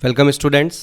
Welcome students.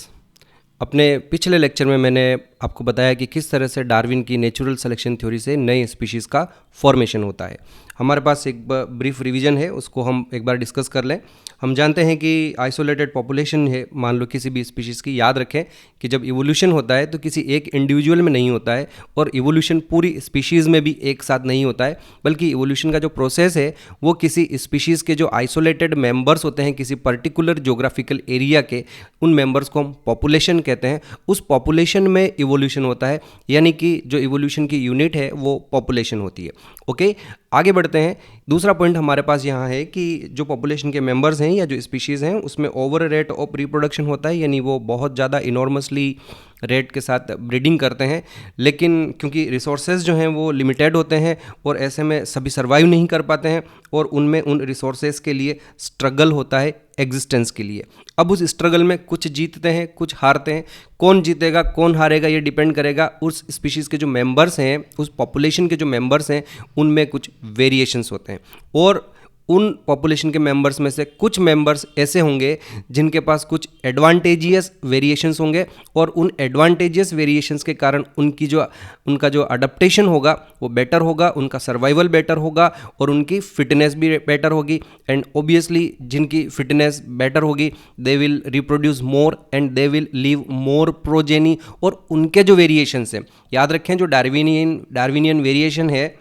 अपने पिछले lecture में मैंने आपको बताया कि किस तरह से डार्विन की नेचुरल सिलेक्शन थ्योरी से नए स्पीशीज़ का फॉर्मेशन होता है। हमारे पास एक ब्रीफ रिवीजन है, उसको हम एक बार डिस्कस कर लें। हम जानते हैं कि आइसोलेटेड पॉपुलेशन है, मान लो किसी भी स्पीशीज़ की। याद रखें कि जब इवोल्यूशन होता है तो किसी एक इंडिविजुअल में नहीं होता है, और इवोल्यूशन पूरी स्पीशीज़ में भी एक साथ नहीं होता है, बल्कि इवोल्यूशन का जो प्रोसेस है वो किसी स्पीशीज़ के जो आइसोलेटेड मेंबर्स होते हैं किसी पर्टिकुलर जोग्राफिकल एरिया के, उन मेंबर्स को हम पॉपुलेशन कहते हैं। उस पॉपुलेशन में इवोल्यूशन होता है, यानी कि जो इवोल्यूशन की यूनिट है वो पॉपुलेशन होती है। ओके, आगे बढ़ते हैं। दूसरा पॉइंट हमारे पास यहाँ है कि जो पॉपुलेशन के मेंबर्स हैं या जो स्पीशीज़ हैं उसमें ओवर रेट ऑफ रिप्रोडक्शन होता है, यानी वो बहुत ज़्यादा इनॉर्मसली रेट के साथ ब्रीडिंग करते हैं। लेकिन क्योंकि रिसोर्सेज जो हैं वो लिमिटेड होते हैं और ऐसे में सभी सर्वाइव नहीं कर पाते हैं, और उनमें उन रिसोर्सेज के लिए स्ट्रगल होता है एग्जिस्टेंस के लिए। अब उस स्ट्रगल में कुछ जीतते हैं, कुछ हारते हैं। कौन जीतेगा कौन हारेगा ये डिपेंड करेगा उस स्पीशीज़ के जो मेंबर्स हैं, उस पॉपुलेशन के जो मेंबर्स हैं उनमें कुछ वेरिएशंस होते हैं। और उन पॉपुलेशन के मेंबर्स में से कुछ मेंबर्स ऐसे होंगे जिनके पास कुछ एडवांटेजियस वेरिएशंस होंगे, और उन एडवांटेजियस वेरिएशंस के कारण उनका जो अडप्टेशन होगा वो बेटर होगा, उनका सर्वाइवल बेटर होगा, और उनकी फिटनेस भी बेटर होगी। एंड ऑब्वियसली जिनकी फिटनेस बेटर होगी they will reproduce more and they will leave more progeny. और उनके जो वेरिएशंस हैं, याद रखें जो डार्विनियन वेरिएशन है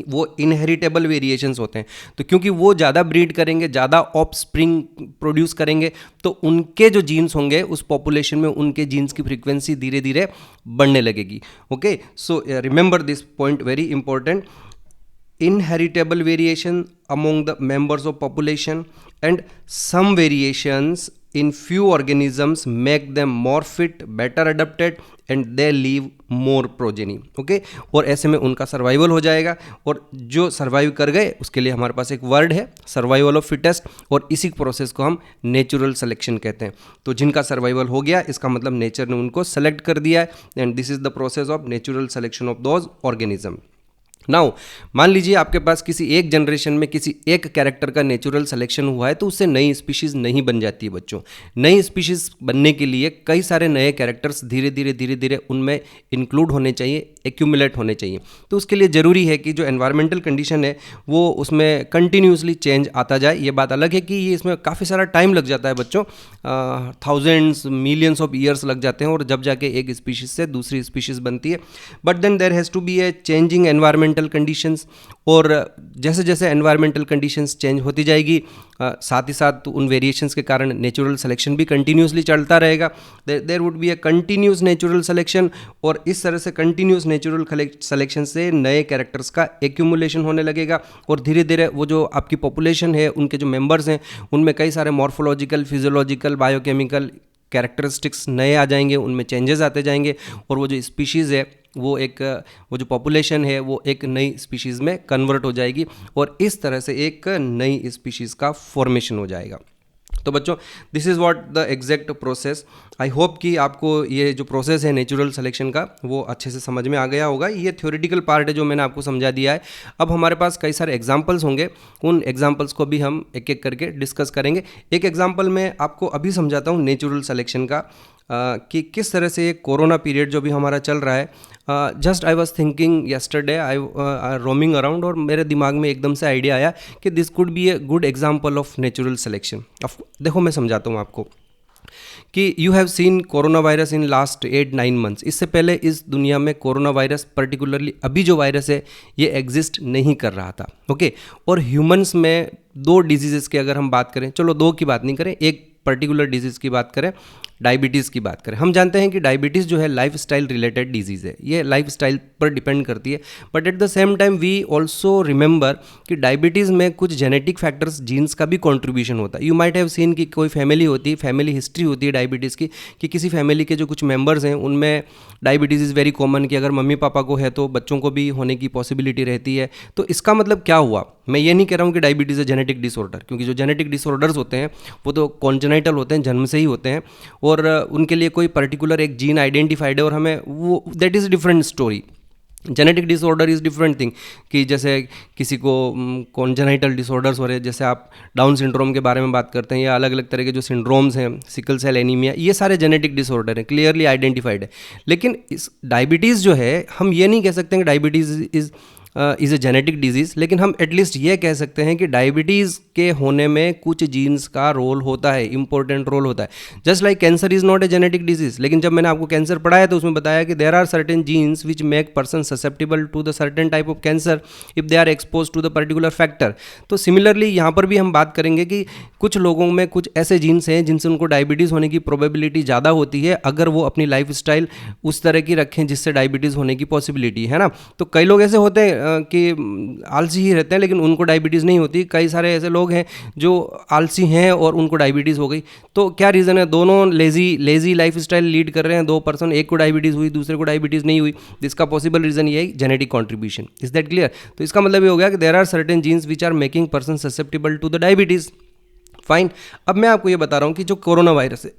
वो इनहेरिटेबल वेरिएशंस होते हैं। तो क्योंकि वो ज़्यादा ब्रीड करेंगे, ज़्यादा ऑफस्प्रिंग प्रोड्यूस करेंगे, तो उनके जो जीन्स होंगे उस पॉपुलेशन में उनके जीन्स की फ्रीक्वेंसी धीरे धीरे बढ़ने लगेगी। Okay, so remember this point, very important. Inheritable variation among the members of population and some variations in few organisms make them more fit, better adapted and they leave more progeny. Okay, और ऐसे में उनका survival हो जाएगा, और जो survive कर गए उसके लिए हमारे पास एक वर्ड है सर्वाइवल ऑफ फिटेस्ट, और इसी प्रोसेस को हम नेचुरल सिलेक्शन कहते हैं। तो जिनका सर्वाइवल हो गया इसका मतलब नेचर ने उनको सेलेक्ट कर दिया है, and this is the process of natural selection of those organism. Now मान लीजिए आपके पास किसी एक जनरेशन में किसी एक कैरेक्टर का नेचुरल सिलेक्शन हुआ है, तो उससे नई स्पीशीज़ नहीं बन जाती है बच्चों। नई स्पीशीज़ बनने के लिए कई सारे नए कैरेक्टर्स धीरे धीरे उनमें इंक्लूड होने चाहिए, एक्यूमुलेट होने चाहिए। तो उसके लिए ज़रूरी है कि जो एनवायरमेंटल कंडीशन है वो उसमें कंटिन्यूसली चेंज आता जाए। ये बात अलग है कि ये इसमें काफ़ी सारा टाइम लग जाता है बच्चों, थाउजेंड्स मिलियंस ऑफ ईयर्स लग जाते हैं, और जब जाके एक स्पीशीज़ से दूसरी स्पीशीज़ बनती है। But then there has to be a changing environmental conditions, और जैसे जैसे एनवायरमेंटल कंडीशंस चेंज होती जाएगी साथ ही साथ उन वेरिएशंस के कारण नेचुरल सिलेक्शन भी कंटिन्यूसली चलता रहेगा। There would be a continuous natural selection, और इस तरह से कंटिन्यूस नेचुरल सिलेक्शन से नए कैरेक्टर्स का एक्यूमुलेशन होने लगेगा, और धीरे धीरे वो जो आपकी पॉपुलेशन है उनके जो मेंबर्स हैं उनमें कई सारे मॉर्फोलॉजिकल, फिजियोलॉजिकल, बायोकेमिकल कैरेक्टरिस्टिक्स नए आ जाएंगे, उनमें चेंजेस आते जाएंगे, और वो जो स्पीशीज़ है वो जो पॉपुलेशन है वो एक नई स्पीशीज़ में कन्वर्ट हो जाएगी, और इस तरह से एक नई स्पीशीज़ का फॉर्मेशन हो जाएगा। तो बच्चों this is what the exact process. I hope कि आपको ये जो प्रोसेस है नेचुरल सिलेक्शन का वो अच्छे से समझ में आ गया होगा। ये थ्योरेटिकल पार्ट है जो मैंने आपको समझा दिया है। अब हमारे पास कई सारे एग्जांपल्स होंगे, उन एग्जांपल्स को भी हम एक एक करके डिस्कस करेंगे। एक एग्जांपल मैं आपको अभी समझाता हूँ नेचुरल सिलेक्शन का, कि किस तरह से ये कोरोना पीरियड जो भी हमारा चल रहा है, just I was thinking yesterday, I roaming around, और मेरे दिमाग में एकदम से आइडिया आया कि this could be a good example of natural selection. देखो मैं समझाता हूँ आपको कि you have seen corona virus in last 8-9 months. इससे पहले इस दुनिया में कोरोना वायरस, पर्टिकुलरली अभी जो वायरस है ये एग्जिस्ट नहीं कर रहा था। ओके, और ह्यूमंस में दो डिजीज़ की अगर हम बात करें, चलो दो की बात नहीं करें, एक पर्टिकुलर डिजीज़ की बात करें, डायबिटीज़ की बात करें। हम जानते हैं कि डायबिटीज़ जो है लाइफ स्टाइल रिलेटेड डिजीज़ है, ये लाइफ स्टाइल पर डिपेंड करती है। But at the same time we also remember कि डायबिटीज़ में कुछ जेनेटिक फैक्टर्स, जीन्स का भी कॉन्ट्रीब्यूशन होता है। यू माइट हैव सीन कि कोई फैमिली होती है, फैमिली हिस्ट्री होती है डायबिटीज़ की, कि किसी फैमिली के जो कुछ मेंबर्स हैं उनमें डायबिटीज़ इज़ वेरी कॉमन, कि अगर मम्मी पापा को है तो बच्चों को भी होने की पॉसिबिलिटी रहती है। तो इसका मतलब क्या हुआ, मैं ये नहीं कह रहा हूँ कि डायबिटीज़ है जेनेटिक डिसऑर्डर, क्योंकि जो जेनेटिक डिसऑर्डर्स होते हैं वो तो कॉन्जेनाइटल होते हैं, जन्म से ही होते हैं, और उनके लिए कोई पर्टिकुलर एक जीन आइडेंटिफाइड है और हमें वो that is different story. Genetic disorder is different thing, कि जैसे किसी को कॉन्जेनाइटल डिसऑर्डर्स हो रहे हैं, जैसे आप डाउन सिंड्रोम के बारे में बात करते हैं, या अलग अलग तरह के जो सिंड्रोम्स हैं, सिकल सेल एनीमिया, ये सारे जेनेटिक डिसऑर्डर हैं, क्लियरली आइडेंटिफाइड है। लेकिन इस डायबिटीज़ जो है, हम ये नहीं कह सकते कि diabetes is a genetic disease, लेकिन हम एटलीस्ट ये कह सकते हैं कि डायबिटीज़ के होने में कुछ जीन्स का रोल होता है, इंपॉर्टेंट रोल होता है। Just like cancer is not a genetic disease, लेकिन जब मैंने आपको कैंसर पढ़ाया तो उसमें बताया कि there are certain genes which make person susceptible to the certain type of cancer if they are expose to the particular factor. तो सिमिलरली यहाँ पर भी हम बात करेंगे कि कुछ लोगों में कुछ ऐसे जीन्स हैं जिनसे उनको डायबिटीज़ होने की प्रोबेबिलिटी ज़्यादा होती है, अगर वो अपनी लाइफ स्टाइल उस तरह की रखें जिससे डायबिटीज़ होने की पॉसिबिलिटी है ना। तो कई लोग ऐसे होते हैं कि आलसी ही रहते हैं लेकिन उनको डायबिटीज़ नहीं होती। कई सारे ऐसे लोग हैं जो आलसी हैं और उनको डायबिटीज़ हो गई। तो क्या रीज़न है? दोनों लेज़ी लाइफ स्टाइल लीड कर रहे हैं, दो पर्सन, एक को डायबिटीज़ हुई, दूसरे को डायबिटीज़ नहीं हुई। इसका पॉसिबल रीज़न ये है genetic contribution. Is that clear? तो इसका मतलब ये हो गया कि there are certain genes which are making person susceptible to the diabetes. Fine. अब मैं आपको ये बता रहा हूँ कि जो कोरोना वायरस है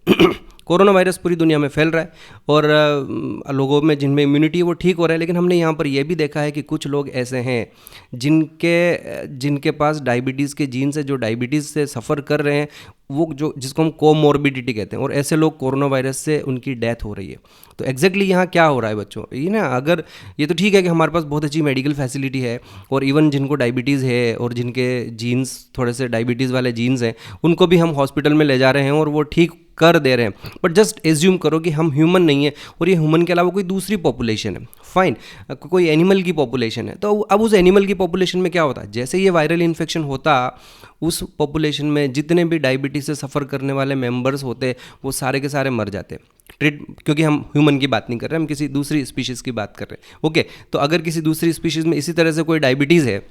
कोरोना वायरस पूरी दुनिया में फैल रहा है और लोगों में जिनमें इम्यूनिटी है वो ठीक हो रहा है, लेकिन हमने यहाँ पर यह भी देखा है कि कुछ लोग ऐसे हैं जिनके पास डायबिटीज़ के जीन्स है, जो डायबिटीज़ से सफ़र कर रहे हैं, वो जो जिसको हम कोमॉर्बिडिटी कहते हैं, और ऐसे लोग कोरोना वायरस से उनकी डेथ हो रही है। तो एग्जैक्टली यहाँ क्या हो रहा है बच्चों? ये ना, अगर ये तो ठीक है कि हमारे पास बहुत अच्छी मेडिकल फैसिलिटी है और इवन जिनको डायबिटीज़ है और जिनके जीन्स थोड़े से डायबिटीज़ वाले जीन्स हैं, उनको भी हम हॉस्पिटल में ले जा रहे हैं और वो ठीक कर दे रहे हैं। बट जस्ट एज्यूम करो कि हम ह्यूमन नहीं है और ये ह्यूमन के अलावा कोई दूसरी पॉपुलेशन है, फाइन, कोई एनिमल की पॉपुलेशन है। तो अब उस एनिमल की पॉपुलेशन में क्या होता है? जैसे ये वायरल इन्फेक्शन होता, उस पॉपुलेशन में जितने भी डायबिटीज़ से सफ़र करने वाले मेंबर्स होते वो सारे के सारे मर जाते। क्योंकि हम ह्यूमन की बात नहीं कर रहे, हम किसी दूसरी स्पीशीज़ की बात कर रहे हैं। ओके, तो अगर किसी दूसरी स्पीशीज़ में इसी तरह से कोई डायबिटीज़ है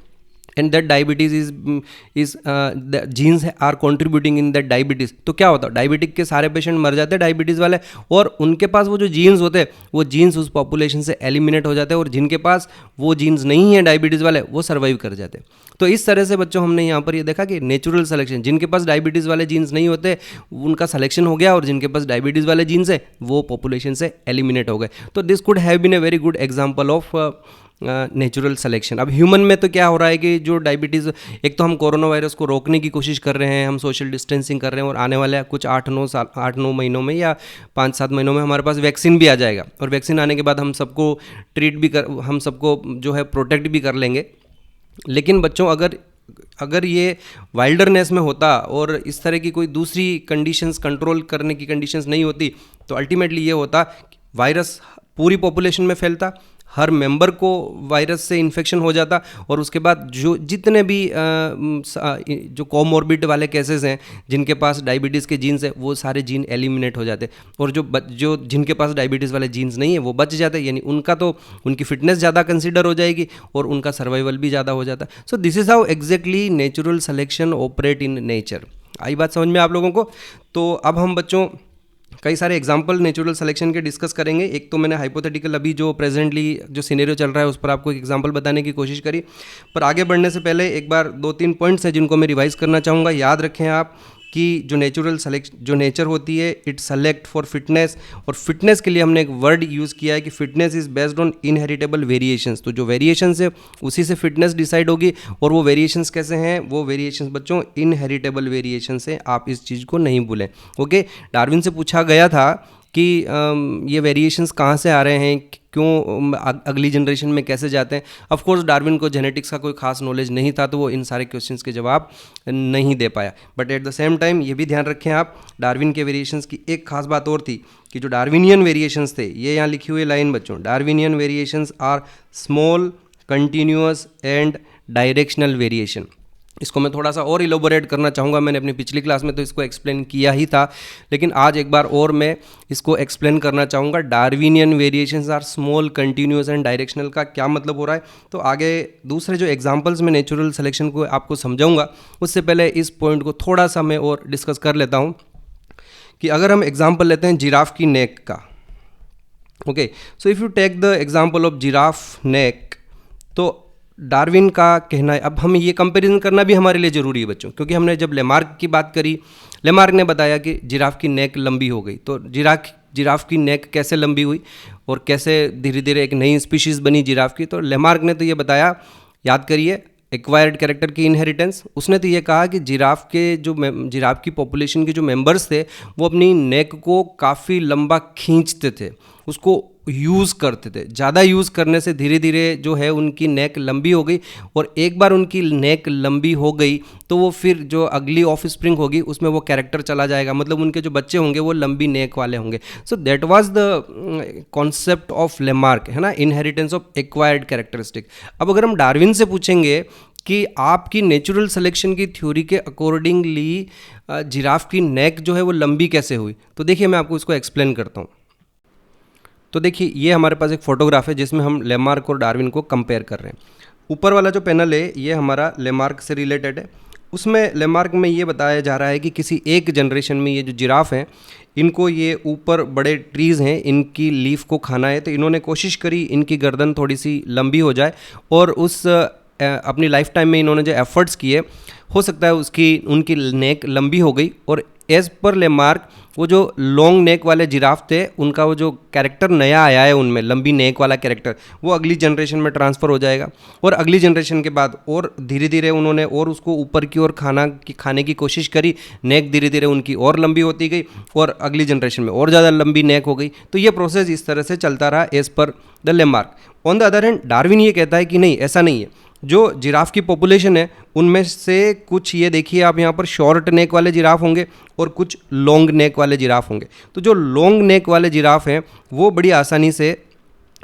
and that diabetes is the genes are contributing in that diabetes, तो क्या होता है? डायबिटिक के सारे पेशेंट मर जाते हैं डायबिटीज़ वाले, और उनके पास वो जो जीन्स होते हैं वो जीन्स उस पॉपुलेशन से एलिमिनेट हो जाते हैं, और जिनके पास वो जीन्स नहीं है डायबिटीज़ वाले वो सर्वाइव कर जाते हैं। तो इस तरह से बच्चों हमने यहाँ पर ये देखा कि नेचुरल सिलेक्शन, जिनके पास डायबिटीज़ वाले जीन्स नहीं होते उनका सिलेक्शन हो गया, और जिनके पास डायबिटीज़ वाले जीन्स है वो पॉपुलेशन से एलिमिनेट हो गए। तो this could have been a very good example of natural selection. अब ह्यूमन में तो क्या हो रहा है कि जो डायबिटीज़, एक तो हम कोरोना वायरस को रोकने की कोशिश कर रहे हैं, हम सोशल डिस्टेंसिंग कर रहे हैं, और आने वाले कुछ 8-9 महीनों में या 5-7 महीनों में हमारे पास वैक्सीन भी आ जाएगा, और वैक्सीन आने के बाद हम सबको हम सबको जो है प्रोटेक्ट भी कर लेंगे। लेकिन बच्चों, अगर ये वाइल्डरनेस में होता और इस तरह की कोई दूसरी कंडीशंस, कंट्रोल करने की कंडीशंस नहीं होती, तो अल्टीमेटली ये होता, वायरस पूरी पॉपुलेशन में फैलता, हर मेंबर को वायरस से इन्फेक्शन हो जाता, और उसके बाद जो जितने भी जो कोमॉर्बिड वाले केसेस हैं, जिनके पास डायबिटीज़ के जीन्स हैं, वो सारे जीन एलिमिनेट हो जाते, और जो जिनके पास डायबिटीज़ वाले जीन्स नहीं है वो बच जाते, यानी उनकी फिटनेस ज़्यादा कंसीडर हो जाएगी और उनका सर्वाइवल भी ज़्यादा हो जाता। So this is how exactly natural selection operate in nature. आई बात समझ में आप लोगों को? तो अब हम बच्चों कई सारे एग्जाम्पल नेचुरल सिलेक्शन के डिस्कस करेंगे। एक तो मैंने हाइपोथेटिकल अभी जो प्रेजेंटली जो सिनेरियो चल रहा है उस पर आपको एक एग्जाम्पल बताने की कोशिश करी, पर आगे बढ़ने से पहले एक बार 2-3 पॉइंट्स हैं जिनको मैं रिवाइज करना चाहूँगा। याद रखें आप कि जो नेचर होती है, इट सेलेक्ट फॉर फिटनेस, और फिटनेस के लिए हमने एक वर्ड यूज़ किया है कि fitness is based on inheritable variations. तो जो वेरिएशंस है उसी से फिटनेस डिसाइड होगी, और वो वेरिएशंस कैसे हैं? वो वेरिएशंस बच्चों इनहेरिटेबल वेरिएशंस हैं, आप इस चीज़ को नहीं भूलें। ओके, डार्विन से पूछा गया था कि ये वेरिएशंस कहाँ से आ रहे हैं, क्यों अगली जनरेशन में कैसे जाते हैं। ऑफ कोर्स डार्विन को जेनेटिक्स का कोई खास नॉलेज नहीं था, तो वो इन सारे क्वेश्चंस के जवाब नहीं दे पाया। But at the same time ये भी ध्यान रखें आप, डार्विन के वेरिएशंस की एक खास बात और थी कि जो डार्विनियन वेरिएशंस थे, ये यहाँ लिखी हुई लाइन बच्चों, Darwinian variations are small, continuous and directional variation. इसको मैं थोड़ा सा और इलोबोरेट करना चाहूँगा। मैंने अपनी पिछली क्लास में तो इसको एक्सप्लेन किया ही था, लेकिन आज एक बार और मैं इसको एक्सप्लेन करना चाहूँगा। Darwinian variations are small, continuous and directional का क्या मतलब हो रहा है, तो आगे दूसरे जो एग्जांपल्स में नेचुरल सिलेक्शन को आपको समझाऊँगा, उससे पहले इस पॉइंट को थोड़ा सा मैं और डिस्कस कर लेता हूँ कि अगर हम एग्जाम्पल लेते हैं जिराफ की नेक का। Okay, so if you take the example of giraffe neck, तो डार्विन का कहना है, अब हमें ये कंपैरिजन करना भी हमारे लिए ज़रूरी है बच्चों, क्योंकि हमने जब लेमार्क की बात करी, लेमार्क ने बताया कि जिराफ की नेक लंबी हो गई, तो जिराफ की नेक कैसे लंबी हुई और कैसे धीरे धीरे एक नई स्पीशीज़ बनी जिराफ की। तो लेमार्क ने तो ये बताया, याद करिए, एक्वायर्ड कैरेक्टर की इनहेरिटेंस। उसने तो ये कहा कि जिराफ की पॉपुलेशन के जो मेंबर्स थे वो अपनी नेक को काफ़ी लंबा खींचते थे, उसको यूज़ करते थे। ज़्यादा यूज़ करने से धीरे धीरे जो है उनकी नेक लंबी हो गई, और एक बार उनकी नेक लंबी हो गई तो वो फिर जो अगली ऑफ स्प्रिंग होगी उसमें वो कैरेक्टर चला जाएगा, मतलब उनके जो बच्चे होंगे वो लंबी नेक वाले होंगे। So that was the concept of Lamarck, है ना, इनहेरिटेंस ऑफ एक्वायर्ड कैरेक्टरिस्टिक। अब अगर हम डार्विन से पूछेंगे कि आपकी नेचुरल सिलेक्शन की थ्योरी के अकॉर्डिंगली जिराफ की नेक जो है वो लंबी कैसे हुई, तो देखिए मैं आपको इसको एक्सप्लेन करता हूँ। तो देखिए ये हमारे पास एक फ़ोटोग्राफ है जिसमें हम लेमार्क और डार्विन को कंपेयर कर रहे हैं। ऊपर वाला जो पैनल है ये हमारा लेमार्क से रिलेटेड है। उसमें लेमार्क में ये बताया जा रहा है कि किसी एक जनरेशन में ये जो जिराफ हैं इनको ये ऊपर बड़े ट्रीज़ हैं इनकी लीफ को खाना है, तो इन्होंने कोशिश करी इनकी गर्दन थोड़ी सी लंबी हो जाए, और उस अपनी लाइफ टाइम में इन्होंने जो एफर्ट्स किए हो सकता है उनकी नेक लंबी हो गई। और एज़ पर लेमार्क वो जो लॉन्ग नेक वाले जिराफ थे उनका वो जो कैरेक्टर नया आया है उनमें लंबी नेक वाला कैरेक्टर, वो अगली जनरेशन में ट्रांसफ़र हो जाएगा, और अगली जनरेशन के बाद और धीरे धीरे उन्होंने और उसको ऊपर की ओर खाने की कोशिश करी, नेक धीरे धीरे उनकी और लंबी होती गई और अगली जनरेशन में और ज़्यादा लंबी नेक हो गई। तो ये प्रोसेस इस तरह से चलता रहा as per the Lamarck. On the other hand Darwin ये कहता है कि नहीं, ऐसा नहीं है। जो जिराफ की पॉपुलेशन है उनमें से कुछ, ये देखिए आप यहाँ पर शॉर्ट नेक वाले जिराफ होंगे और कुछ लॉन्ग नेक वाले जिराफ होंगे। तो जो लॉन्ग नेक वाले जिराफ हैं वो बड़ी आसानी से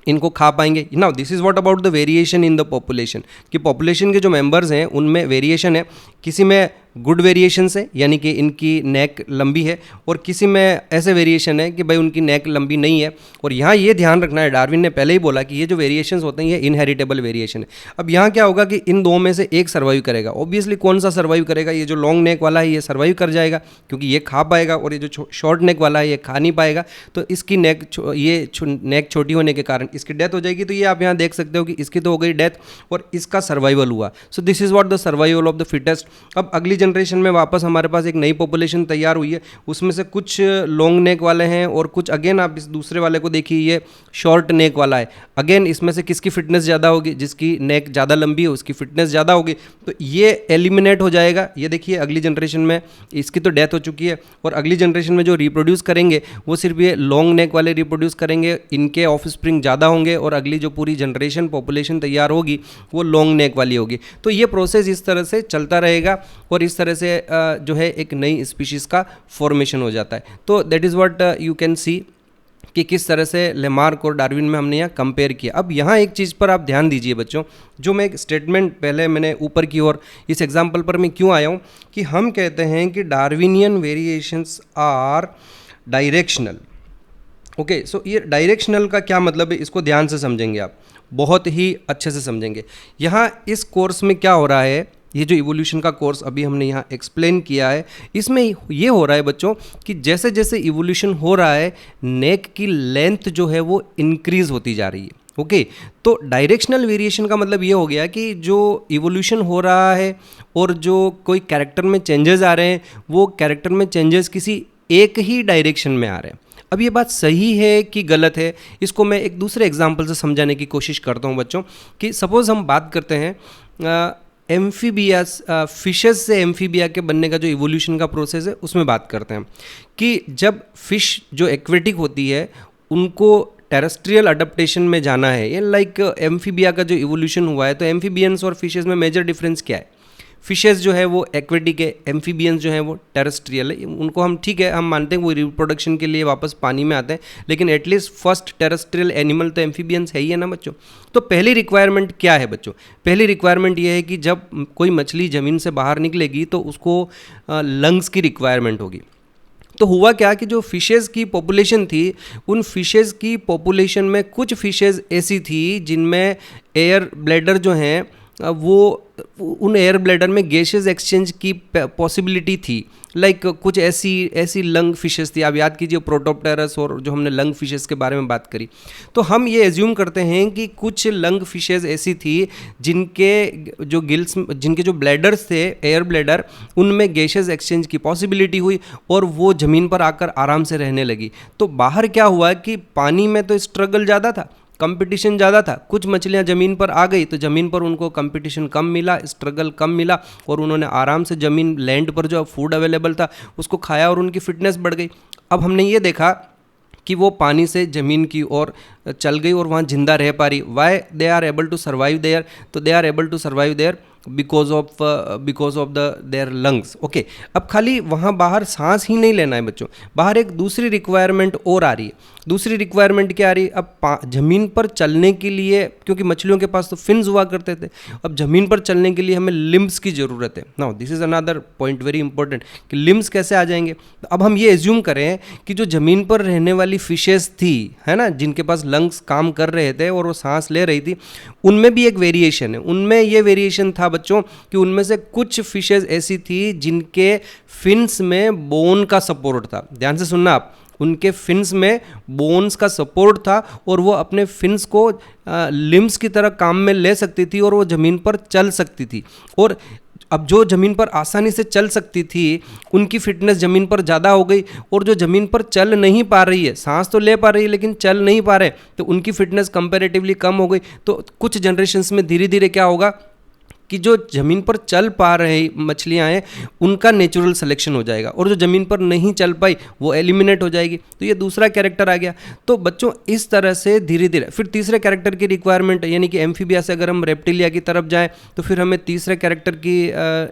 इनको खा पाएंगे। Now this is what about the variation in the population, कि पॉपुलेशन के जो मेंबर्स हैं उनमें वेरिएशन है, किसी में गुड वेरिएशन है यानी कि इनकी नेक लंबी है, और किसी में ऐसे वेरिएशन है कि भाई उनकी नेक लंबी नहीं है। और यहाँ ये ध्यान रखना है, डार्विन ने पहले ही बोला कि ये जो वेरिएशंस होते हैं ये इनहेरिटेबल वेरिएशन है। अब यहाँ क्या होगा कि इन दो में से एक सर्वाइव करेगा। ऑब्वियसली कौन सा सर्वाइव करेगा, ये जो लॉन्ग नेक वाला है ये सर्वाइव कर जाएगा क्योंकि ये खा पाएगा, और ये जो शॉर्ट नेक वाला है ये खा नहीं पाएगा, तो इसकी नेक छोटी होने के कारण इसकी डेथ हो जाएगी। तो ये आप यहाँ देख सकते हो कि इसकी तो हो गई डेथ और इसका सर्वाइवल हुआ। सो this is what the survival of the fittest. अब अगली जनरेशन में वापस हमारे पास एक नई पॉपुलेशन तैयार हुई है, उसमें से कुछ लॉन्ग नेक वाले हैं और कुछ, अगेन आप इस दूसरे वाले को देखिए ये शॉर्ट नेक वाला है। अगेन इसमें से किसकी फिटनेस ज़्यादा होगी, जिसकी नेक ज़्यादा लंबी है उसकी फिटनेस ज़्यादा होगी, तो ये एलिमिनेट हो जाएगा। ये देखिए अगली जनरेशन में इसकी तो डेथ हो चुकी है, और अगली जनरेशन में जो रिप्रोड्यूस करेंगे वो सिर्फ ये लॉन्ग नेक वाले रिप्रोड्यूस करेंगे, इनके ऑफ स्प्रिंग ज़्यादा होंगे, और अगली जो पूरी जनरेशन पॉपुलेशन तैयार होगी वो लॉन्ग नेक वाली होगी। तो ये प्रोसेस इस तरह से चलता रहेगा और इस तरह से जो है एक नई स्पीशीज़ का फॉर्मेशन हो जाता है। तो that is what you can see कि किस तरह से लेमार्क और डार्विन में हमने यहाँ कंपेयर किया। अब यहाँ एक चीज़ पर आप ध्यान दीजिए बच्चों, जो मैं एक स्टेटमेंट पहले मैंने ऊपर की ओर इस एग्जाम्पल पर मैं क्यों आया हूँ कि हम कहते हैं कि Darwinian variations are directional. Okay, so ये डायरेक्शनल का क्या मतलब है, इसको ध्यान से समझेंगे आप, बहुत ही अच्छे से समझेंगे। यहाँ इस कोर्स में क्या हो रहा है, ये जो इवोल्यूशन का कोर्स अभी हमने यहाँ एक्सप्लेन किया है, इसमें ये हो रहा है बच्चों कि जैसे जैसे इवोल्यूशन हो रहा है नेक की लेंथ जो है वो इंक्रीज़ होती जा रही है। ओके, तो डायरेक्शनल वेरिएशन का मतलब ये हो गया कि जो इवोल्यूशन हो रहा है और जो कोई कैरेक्टर में चेंजेस आ रहे हैं वो कैरेक्टर में चेंजेस किसी एक ही डायरेक्शन में आ रहे हैं। अब ये बात सही है कि गलत है, इसको मैं एक दूसरे एग्जाम्पल से समझाने की कोशिश करता हूँ बच्चों। कि सपोज़ हम बात करते हैं एम्फीबियास, फिशेस से एम्फीबिया के बनने का जो इवोल्यूशन का प्रोसेस है उसमें बात करते हैं कि जब फिश जो एक्वेटिक होती है उनको टेरेस्ट्रियल अडप्टेशन में जाना है, ये लाइक एम्फीबिया का जो इवोल्यूशन हुआ है, तो एम्फीबियंस और फिशेस में मेजर डिफरेंस क्या है। फिशेस जो है वो एक्वेटिक है, एम्फीबियंस जो है वो टेरेस्ट्रियल है। उनको हम ठीक है हम मानते हैं वो रिप्रोडक्शन के लिए वापस पानी में आते हैं, लेकिन एटलीस्ट फर्स्ट टेरेस्ट्रियल एनिमल तो एम्फीबियंस है ही है ना बच्चों। तो पहली रिक्वायरमेंट क्या है बच्चों, पहली रिक्वायरमेंट ये है कि जब कोई मछली ज़मीन से बाहर निकलेगी तो उसको लंग्स की रिक्वायरमेंट होगी। तो हुआ क्या कि जो फिशेज़ की पॉपुलेशन थी उन फिशेज़ की पॉपुलेशन में कुछ फिशेज़ ऐसी थी जिनमें एयर ब्लैडर जो हैं वो उन एयर ब्लैडर में गैसेस एक्सचेंज की पॉसिबिलिटी थी। लाइक कुछ ऐसी लंग फिशेस थी, आप याद कीजिए प्रोटोप्टेरस और जो हमने लंग फिशेस के बारे में बात करी, तो हम ये एज्यूम करते हैं कि कुछ लंग फिशेस ऐसी थी जिनके जो ब्लैडर्स थे, एयर ब्लैडर, उनमें गैसेस एक्सचेंज की पॉसिबिलिटी हुई और वो ज़मीन पर आकर आराम से रहने लगी। तो बाहर क्या हुआ कि पानी में तो स्ट्रगल ज़्यादा था, कंपटीशन ज़्यादा था, कुछ मछलियां ज़मीन पर आ गई तो ज़मीन पर उनको कंपटीशन कम मिला, स्ट्रगल कम मिला और उन्होंने आराम से ज़मीन लैंड पर जो फूड अवेलेबल था उसको खाया और उनकी फिटनेस बढ़ गई। अब हमने ये देखा कि वो पानी से ज़मीन की ओर चल गई और वहाँ जिंदा रह पा रही। Why they are able to survive there, तो they are able to survive there because of their lungs. Okay, अब खाली वहाँ बाहर सांस ही नहीं लेना है बच्चों, बाहर एक दूसरी रिक्वायरमेंट और आ रही है। दूसरी रिक्वायरमेंट क्या आ रही है? अब ज़मीन पर चलने के लिए, क्योंकि मछलियों के पास तो फिन्स हुआ करते थे, अब ज़मीन पर चलने के लिए हमें लिम्स की ज़रूरत है। Now this is another point very important कि लिम्स कैसे आ जाएंगे। तो अब हम ये एज्यूम करें कि जो ज़मीन पर रहने वाली फिशेस थी, है ना, जिनके पास लंग्स काम कर रहे थे और वो सांस ले रही थी, उनमें भी एक वेरिएशन है। उनमें ये वेरिएशन था बच्चों कि उनमें से कुछ फिशेज ऐसी थी जिनके फिन्स में बोन का सपोर्ट था। ध्यान से सुनना आप, उनके फिन्स में बोन्स का सपोर्ट था और वो अपने फिन्स को लिम्स की तरह काम में ले सकती थी और वो ज़मीन पर चल सकती थी। और अब जो ज़मीन पर आसानी से चल सकती थी उनकी फिटनेस ज़मीन पर ज़्यादा हो गई, और जो ज़मीन पर चल नहीं पा रही है, सांस तो ले पा रही है लेकिन चल नहीं पा रहे, तो उनकी फिटनेस कंपैरेटिवली कम हो गई। तो कुछ जनरेशन्स में धीरे धीरे क्या होगा कि जो ज़मीन पर चल पा रही मछलियाँ हैं उनका नेचुरल सिलेक्शन हो जाएगा और जो ज़मीन पर नहीं चल पाई वो एलिमिनेट हो जाएगी। तो ये दूसरा कैरेक्टर आ गया। तो बच्चों इस तरह से धीरे धीरे फिर तीसरे कैरेक्टर की रिक्वायरमेंट, यानी कि एम्फीबिया से अगर हम रेप्टिलिया की तरफ जाएं तो फिर हमें तीसरे कैरेक्टर की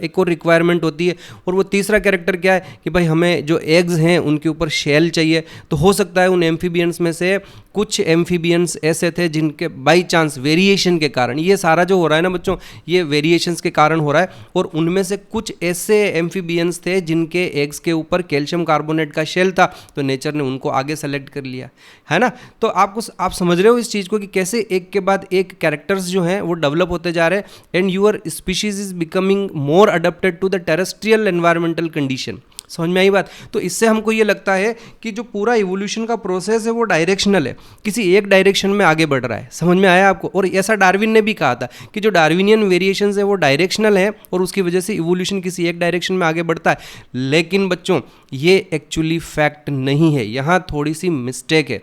एक और रिक्वायरमेंट होती है। और वो तीसरा कैरेक्टर क्या है कि भाई हमें जो एग्स हैं उनके ऊपर शेल चाहिए। तो हो सकता है उन एम्फीबियंस में से कुछ एम्फीबियंस ऐसे थे जिनके बाई चांस वेरिएशन के कारण, ये सारा जो हो रहा है ना बच्चों, ये वेरिएशंस के कारण हो रहा है, और उनमें से कुछ ऐसे एम्फीबियंस थे जिनके एग्स के ऊपर कैल्शियम कार्बोनेट का शेल था, तो नेचर ने उनको आगे सेलेक्ट कर लिया, है ना। तो आप समझ रहे हो इस चीज़ को कि कैसे एक के बाद एक कैरेक्टर्स जो हैं वो डेवलप होते जा रहे हैं and your species is becoming more adapted to the terrestrial environmental condition. समझ में आई बात? तो इससे हमको ये लगता है कि जो पूरा इवोल्यूशन का प्रोसेस है वो डायरेक्शनल है, किसी एक डायरेक्शन में आगे बढ़ रहा है। समझ में आया आपको? और ऐसा डार्विन ने भी कहा था कि जो डार्विनियन वेरिएशंस है वो डायरेक्शनल है और उसकी वजह से इवोल्यूशन किसी एक डायरेक्शन में आगे बढ़ता है। लेकिन बच्चों ये एक्चुअली फैक्ट नहीं है, यहाँ थोड़ी सी मिस्टेक है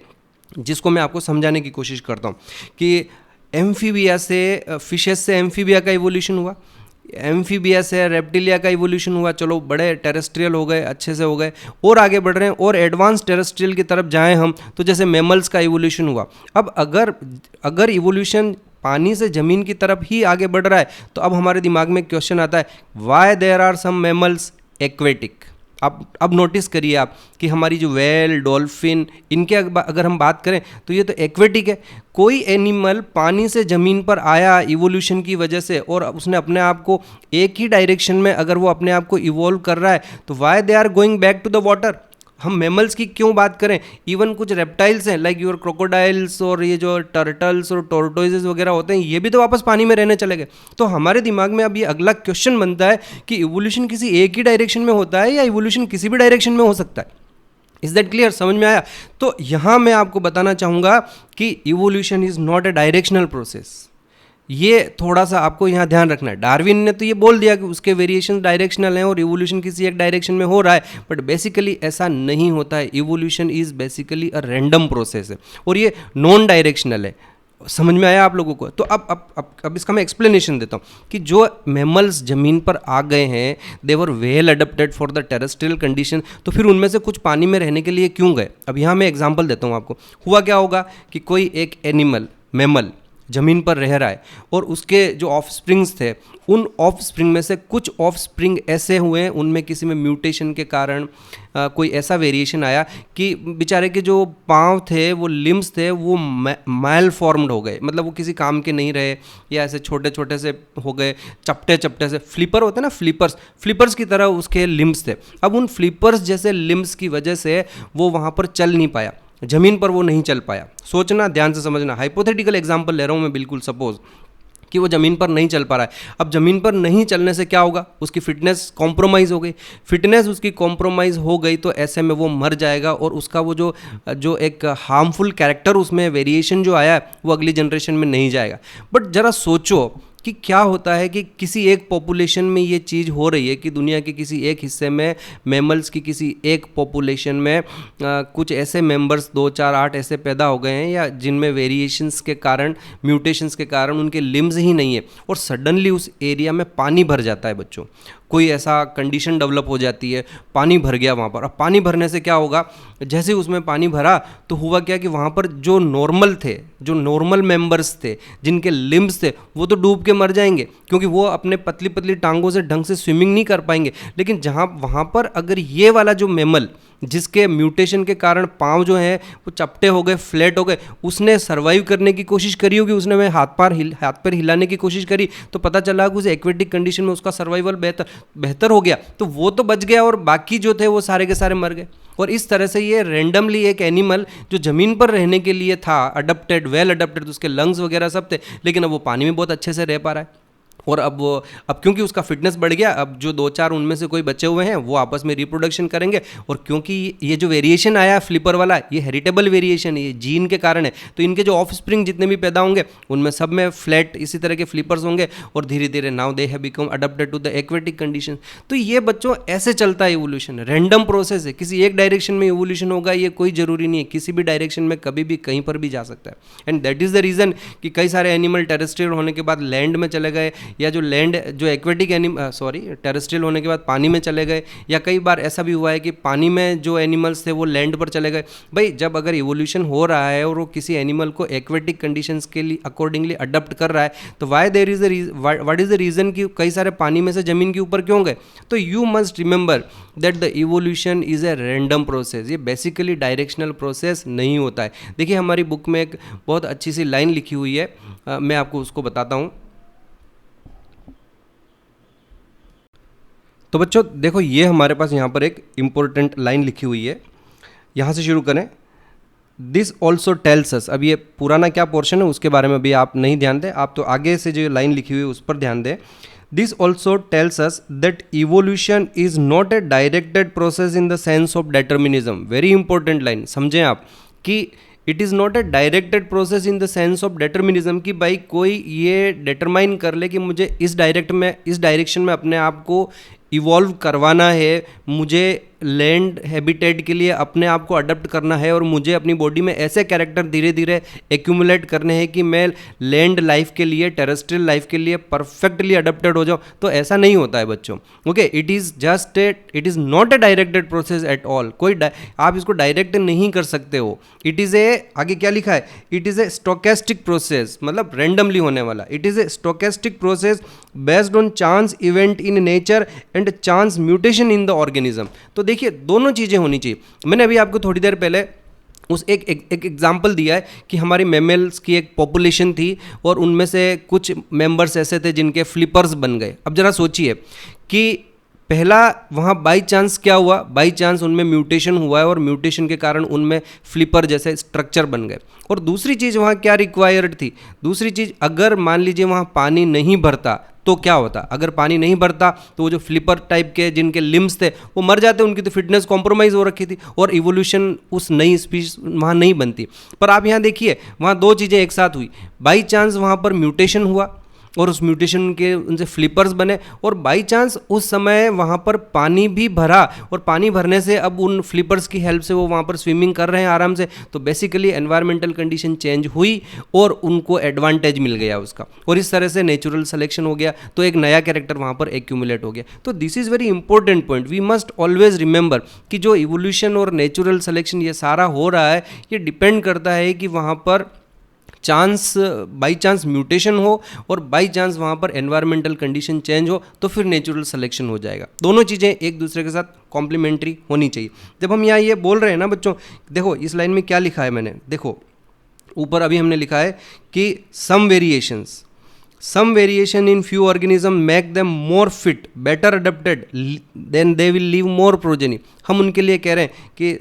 जिसको मैं आपको समझाने की कोशिश करता हूँ कि एम्फीबिया से फिशेस से एम्फीबिया का इवोल्यूशन हुआ, एम्फीबिया से रेप्टिलिया का इवोल्यूशन हुआ, चलो बड़े टेरेस्ट्रियल हो गए, अच्छे से हो गए, और आगे बढ़ रहे हैं और एडवांस टेरेस्ट्रियल की तरफ जाएं हम तो जैसे मैमल्स का इवोल्यूशन हुआ। अब अगर इवोल्यूशन पानी से ज़मीन की तरफ ही आगे बढ़ रहा है तो अब हमारे दिमाग में क्वेश्चन आता है, why there are some mammals aquatic. अब नोटिस करिए आप कि हमारी जो व्हेल, डॉल्फिन, इनके अगर हम बात करें तो ये तो एक्वेटिक है। कोई एनिमल पानी से ज़मीन पर आया इवोल्यूशन की वजह से और उसने अपने आप को एक ही डायरेक्शन में अगर वो अपने आप को इवॉल्व कर रहा है तो why they are going back to the water. हम मैमल्स की क्यों बात करें, इवन कुछ रेप्टाइल्स हैं लाइक योर क्रोकोडाइल्स और ये जो टर्टल्स और टोर्टोइजेस वगैरह होते हैं, ये भी तो वापस पानी में रहने चले गए। तो हमारे दिमाग में अब ये अगला क्वेश्चन बनता है कि इवोल्यूशन किसी एक ही डायरेक्शन में होता है या इवोल्यूशन किसी भी डायरेक्शन में हो सकता है। Is that clear? समझ में आया? तो यहाँ मैं आपको बताना चाहूँगा कि evolution is not a directional process. ये थोड़ा सा आपको यहाँ ध्यान रखना है। डार्विन ने तो ये बोल दिया कि उसके वेरिएशन डायरेक्शनल हैं और इवोल्यूशन किसी एक डायरेक्शन में हो रहा है, बट बेसिकली ऐसा नहीं होता है। Evolution is basically a random process है और ये नॉन डायरेक्शनल है। समझ में आया आप लोगों को? तो अब इसका मैं एक्सप्लेनेशन देता हूँ कि जो मैमल्स ज़मीन पर आ गए हैं they were well adapted for the terrestrial condition, तो फिर उनमें से कुछ पानी में रहने के लिए क्यों गए? अब यहाँ मैं एग्जांपल देता हूँ आपको। हुआ क्या होगा कि कोई एक एनिमल, मैमल, ज़मीन पर रह रहा है और उसके जो ऑफ स्प्रिंग्स थे, उन ऑफ स्प्रिंग में से कुछ ऑफ स्प्रिंग ऐसे हुए हैं उनमें किसी में म्यूटेशन के कारण कोई ऐसा वेरिएशन आया कि बेचारे के जो पाँव थे, वो लिम्स थे, वो मैल फॉर्म्ड हो गए, मतलब वो किसी काम के नहीं रहे या ऐसे छोटे छोटे से हो गए, चपटे चपटे से। फ्लिपर होते हैं ना, फ्लिपर्स की तरह उसके लिम्स थे। अब उन फ्लिपर्स जैसे लिम्स की वजह से वो वहाँ पर चल नहीं पाया, ज़मीन पर वो नहीं चल पाया। सोचना, ध्यान से समझना, हाइपोथेटिकल एग्जांपल ले रहा हूँ मैं, बिल्कुल सपोज कि वो ज़मीन पर नहीं चल पा रहा है। अब ज़मीन पर नहीं चलने से क्या होगा, उसकी फिटनेस कॉम्प्रोमाइज़ हो गई। फिटनेस उसकी कॉम्प्रोमाइज़ हो गई तो ऐसे में वो मर जाएगा, और उसका वो जो जो एक हार्मफुल कैरेक्टर उसमें वेरिएशन जो आया है वो अगली जनरेशन में नहीं जाएगा। बट ज़रा सोचो कि क्या होता है कि किसी एक पॉपुलेशन में ये चीज़ हो रही है कि दुनिया के किसी एक हिस्से में मैमल्स की किसी एक पॉपुलेशन में कुछ ऐसे मेंबर्स 2 4 8 ऐसे पैदा हो गए हैं या जिनमें वेरिएशंस के कारण, म्यूटेशंस के कारण उनके लिम्स ही नहीं है, और सडनली उस एरिया में पानी भर जाता है बच्चों। कोई ऐसा कंडीशन डेवलप हो जाती है, पानी भर गया वहाँ पर। अब पानी भरने से क्या होगा, जैसे उसमें पानी भरा तो हुआ क्या कि वहाँ पर जो नॉर्मल थे, जो नॉर्मल मेंबर्स थे, जिनके लिम्स थे, वो तो डूब के मर जाएंगे क्योंकि वो अपने पतली पतली टांगों से ढंग से स्विमिंग नहीं कर पाएंगे। लेकिन जहाँ वहाँ पर अगर ये वाला जो मैमल जिसके म्यूटेशन के कारण पाँव जो है वो चपटे हो गए, फ्लैट हो गए, उसने सर्वाइव करने की कोशिश करी होगी, उसने वह हाथ पैर हिलाने की कोशिश करी, तो पता चला कि उस एक्वेटिक कंडीशन में उसका सर्वाइवल बेहतर हो गया, तो वो तो बच गया और बाकी जो थे वो सारे के सारे मर गए। और इस तरह से ये रैंडमली एक एनिमल जो ज़मीन पर रहने के लिए था अडप्टेड, वेल अडप्टेड, उसके लंग्स वगैरह सब थे, लेकिन अब वो पानी में बहुत अच्छे से रह पा रहा है। और अब क्योंकि उसका फिटनेस बढ़ गया, अब जो 2 4 उनमें से कोई बचे हुए हैं वो आपस में रिप्रोडक्शन करेंगे, और क्योंकि ये जो वेरिएशन आया फ्लिपर वाला, ये हेरिटेबल वेरिएशन है, ये जीन के कारण है, तो इनके जो ऑफ स्प्रिंग जितने भी पैदा होंगे उनमें सब में फ्लैट इसी तरह के फ्लिपर्स होंगे, और धीरे धीरे now they have become adapted to the aquatic condition. तो ये बच्चों ऐसे चलता है इवोल्यूशन, रैंडम प्रोसेस है, किसी एक डायरेक्शन में इवोल्यूशन होगा ये कोई ज़रूरी नहीं है, किसी भी डायरेक्शन में कभी भी कहीं पर भी जा सकता है। And that is the reason कि कई सारे एनिमल टेरेस्ट्रियल होने के बाद लैंड में चले गए, या जो लैंड जो एक्वेटिक टेरेस्ट्रियल होने के बाद पानी में चले गए, या कई बार ऐसा भी हुआ है कि पानी में जो एनिमल्स थे वो लैंड पर चले गए। भाई जब अगर इवोल्यूशन हो रहा है और वो किसी एनिमल को एक्वेटिक कंडीशंस के लिए अकॉर्डिंगली अडप्ट कर रहा है, तो व्हाट इज द रीज़न कि कई सारे पानी में से ज़मीन के ऊपर क्यों गए। तो you must remember that the evolution is a random process, ये बेसिकली डायरेक्शनल प्रोसेस नहीं होता है। देखिए हमारी बुक में एक बहुत अच्छी सी लाइन लिखी हुई है, मैं आपको उसको बताता हूँ। तो बच्चों देखो, ये हमारे पास यहाँ पर एक इम्पोर्टेंट लाइन लिखी हुई है, यहाँ से शुरू करें। दिस ऑल्सो टेल्स अस, अब ये पुराना क्या पोर्शन है उसके बारे में भी आप नहीं ध्यान दें, आप तो आगे से जो लाइन लिखी हुई है उस पर ध्यान दें। This also tells us that evolution is not a directed process in the sense of determinism. Very important line, समझें आप कि it is not a directed process in the sense of determinism, कि भाई कोई ये डिटरमाइन कर ले कि मुझे इस डायरेक्शन में अपने आप को इवॉल्व करवाना है, मुझे लैंड हैबिटेट के लिए अपने आप को अडप्ट करना है, और मुझे अपनी बॉडी में ऐसे कैरेक्टर धीरे धीरे एक्यूमुलेट करने हैं कि मैं लैंड लाइफ के लिए, टेरेस्ट्रियल लाइफ के लिए परफेक्टली अडप्टेड हो जाऊं। तो ऐसा नहीं होता है बच्चों, okay. It is not a directed process at all. आप इसको डायरेक्ट नहीं कर सकते हो। इट इज़ ए, आगे क्या लिखा है, it is a stochastic process, मतलब रैंडमली होने वाला। It is a stochastic process based on chance event in nature and chance mutation in the organism. तो देखिए दोनों चीज़ें होनी चाहिए। मैंने अभी आपको थोड़ी देर पहले उस एक एग्जाम्पल दिया है कि हमारी मैमल्स की एक पॉपुलेशन थी और उनमें से कुछ मेंबर्स ऐसे थे जिनके फ्लिपर्स बन गए। अब जरा सोचिए कि पहला वहाँ बाई चांस क्या हुआ, बाई चांस उनमें म्यूटेशन हुआ है और म्यूटेशन के कारण उनमें फ्लिपर जैसे स्ट्रक्चर बन गए। और दूसरी चीज़ वहाँ क्या रिक्वायर्ड थी, दूसरी चीज़ अगर मान लीजिए वहाँ पानी नहीं भरता तो क्या होता, अगर पानी नहीं भरता तो वो जो फ्लिपर टाइप के जिनके लिम्स थे वो मर जाते, उनकी तो फिटनेस कॉम्प्रोमाइज़ हो रखी थी और इवोल्यूशन उस नई स्पीशीज वहाँ नहीं बनती। पर आप यहाँ देखिए वहाँ दो चीज़ें एक साथ हुई, बाई चांस वहाँ पर म्यूटेशन हुआ और उस म्यूटेशन के उनसे फ्लिपर्स बने, और बाई चांस उस समय वहाँ पर पानी भी भरा और पानी भरने से अब उन फ्लिपर्स की हेल्प से वो वहाँ पर स्विमिंग कर रहे हैं आराम से। तो बेसिकली एनवायरमेंटल कंडीशन चेंज हुई और उनको एडवांटेज मिल गया उसका, और इस तरह से नेचुरल सिलेक्शन हो गया, तो एक नया कैरेक्टर वहाँ पर एक्यूमुलेट हो गया। तो this is very important point, we must always remember कि जो इवोल्यूशन और नेचुरल सिलेक्शन ये सारा हो रहा है ये डिपेंड करता है कि वहाँ पर बाई चांस म्यूटेशन हो और बाई चांस वहाँ पर एनवायरमेंटल कंडीशन चेंज हो तो फिर नेचुरल सिलेक्शन हो जाएगा। दोनों चीज़ें एक दूसरे के साथ कॉम्प्लीमेंट्री होनी चाहिए। जब हम यहाँ ये बोल रहे हैं ना बच्चों, देखो इस लाइन में क्या लिखा है मैंने, देखो ऊपर अभी हमने लिखा है कि सम variations, Some variation in few organism make them more fit, better adapted, then they will leave more progeny. हम उनके लिए कह रहे हैं कि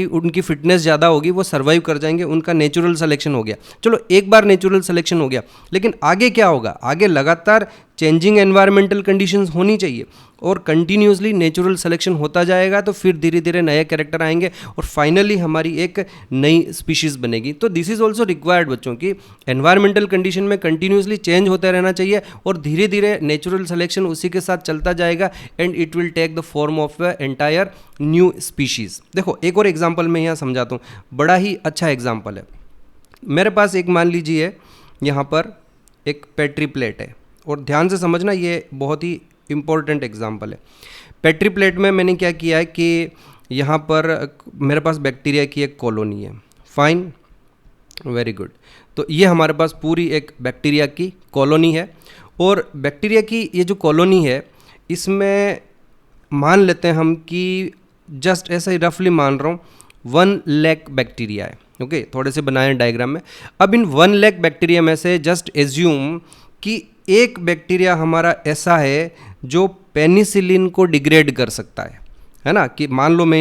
उनकी फिटनेस ज़्यादा होगी, वो सर्वाइव कर जाएंगे, उनका नेचुरल सिलेक्शन हो गया। चलो एक बार नेचुरल सिलेक्शन हो गया, लेकिन आगे क्या होगा? आगे लगातार चेंजिंग एनवायरमेंटल कंडीशंस होनी चाहिए और कंटिन्यूसली नेचुरल सिलेक्शन होता जाएगा, तो फिर धीरे धीरे नए कैरेक्टर आएंगे और फाइनली हमारी एक नई स्पीशीज़ बनेगी। तो दिस इज़ ऑल्सो रिक्वायर्ड बच्चों की एनवायरमेंटल कंडीशन में कंटिन्यूसली चेंज होता रहना चाहिए और धीरे धीरे नेचुरल सिलेक्शन उसी के साथ चलता जाएगा and it will take the form of a entire new species. देखो एक और एग्जाम्पल मैं यहाँ समझाता हूँ, बड़ा ही अच्छा एग्जाम्पल है। मेरे पास एक मान लीजिए यहाँ पर एक पेट्री प्लेट है और ध्यान से समझना, ये बहुत ही इम्पोर्टेंट एग्जाम्पल है। पेट्री प्लेट में मैंने क्या किया है कि यहाँ पर मेरे पास बैक्टीरिया की एक कॉलोनी है। Fine, very good. तो ये हमारे पास पूरी एक बैक्टीरिया की कॉलोनी है और बैक्टीरिया की ये जो कॉलोनी है इसमें मान लेते हैं हम कि जस्ट ऐसा ही रफली मान रहा हूँ 1 लाख बैक्टीरिया है। ओके, थोड़े से बनाए डायग्राम में। अब इन 1 लाख बैक्टीरिया में से जस्ट एज्यूम कि एक बैक्टीरिया हमारा ऐसा है जो पेनिसिलिन को डिग्रेड कर सकता है ना, कि मान लो मैं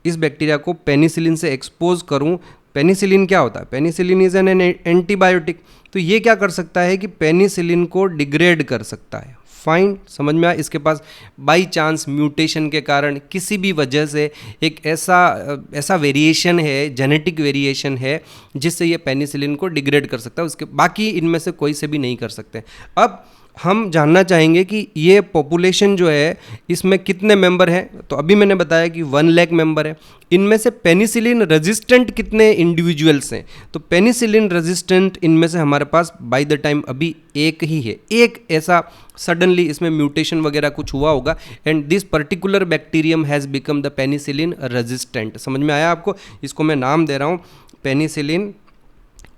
इस बैक्टीरिया को पेनिसिलिन से एक्सपोज करूं। पेनिसिलिन क्या होता है? Penicillin is an antibiotic. तो ये क्या कर सकता है कि पेनिसिलिन को डिग्रेड कर सकता है। फाइन, समझ में आया? इसके पास बाई चांस म्यूटेशन के कारण किसी भी वजह से एक ऐसा वेरिएशन है, जेनेटिक वेरिएशन है जिससे ये पेनिसिलिन को डिग्रेड कर सकता है, उसके बाकी इनमें से कोई से भी नहीं कर सकते। अब हम जानना चाहेंगे कि ये पॉपुलेशन जो है इसमें कितने मेंबर हैं। तो अभी मैंने बताया कि 1 लाख मेंबर है। इनमें से पेनिसिलिन रेजिस्टेंट कितने इंडिविजुअल्स हैं? तो पेनिसिलिन रेजिस्टेंट इनमें से हमारे पास बाय द टाइम अभी एक ही है। एक ऐसा सडनली इसमें म्यूटेशन वगैरह कुछ हुआ होगा and this particular bacterium has become the penicillin resistant. समझ में आया आपको? इसको मैं नाम दे रहा हूँ पेनिसिलिन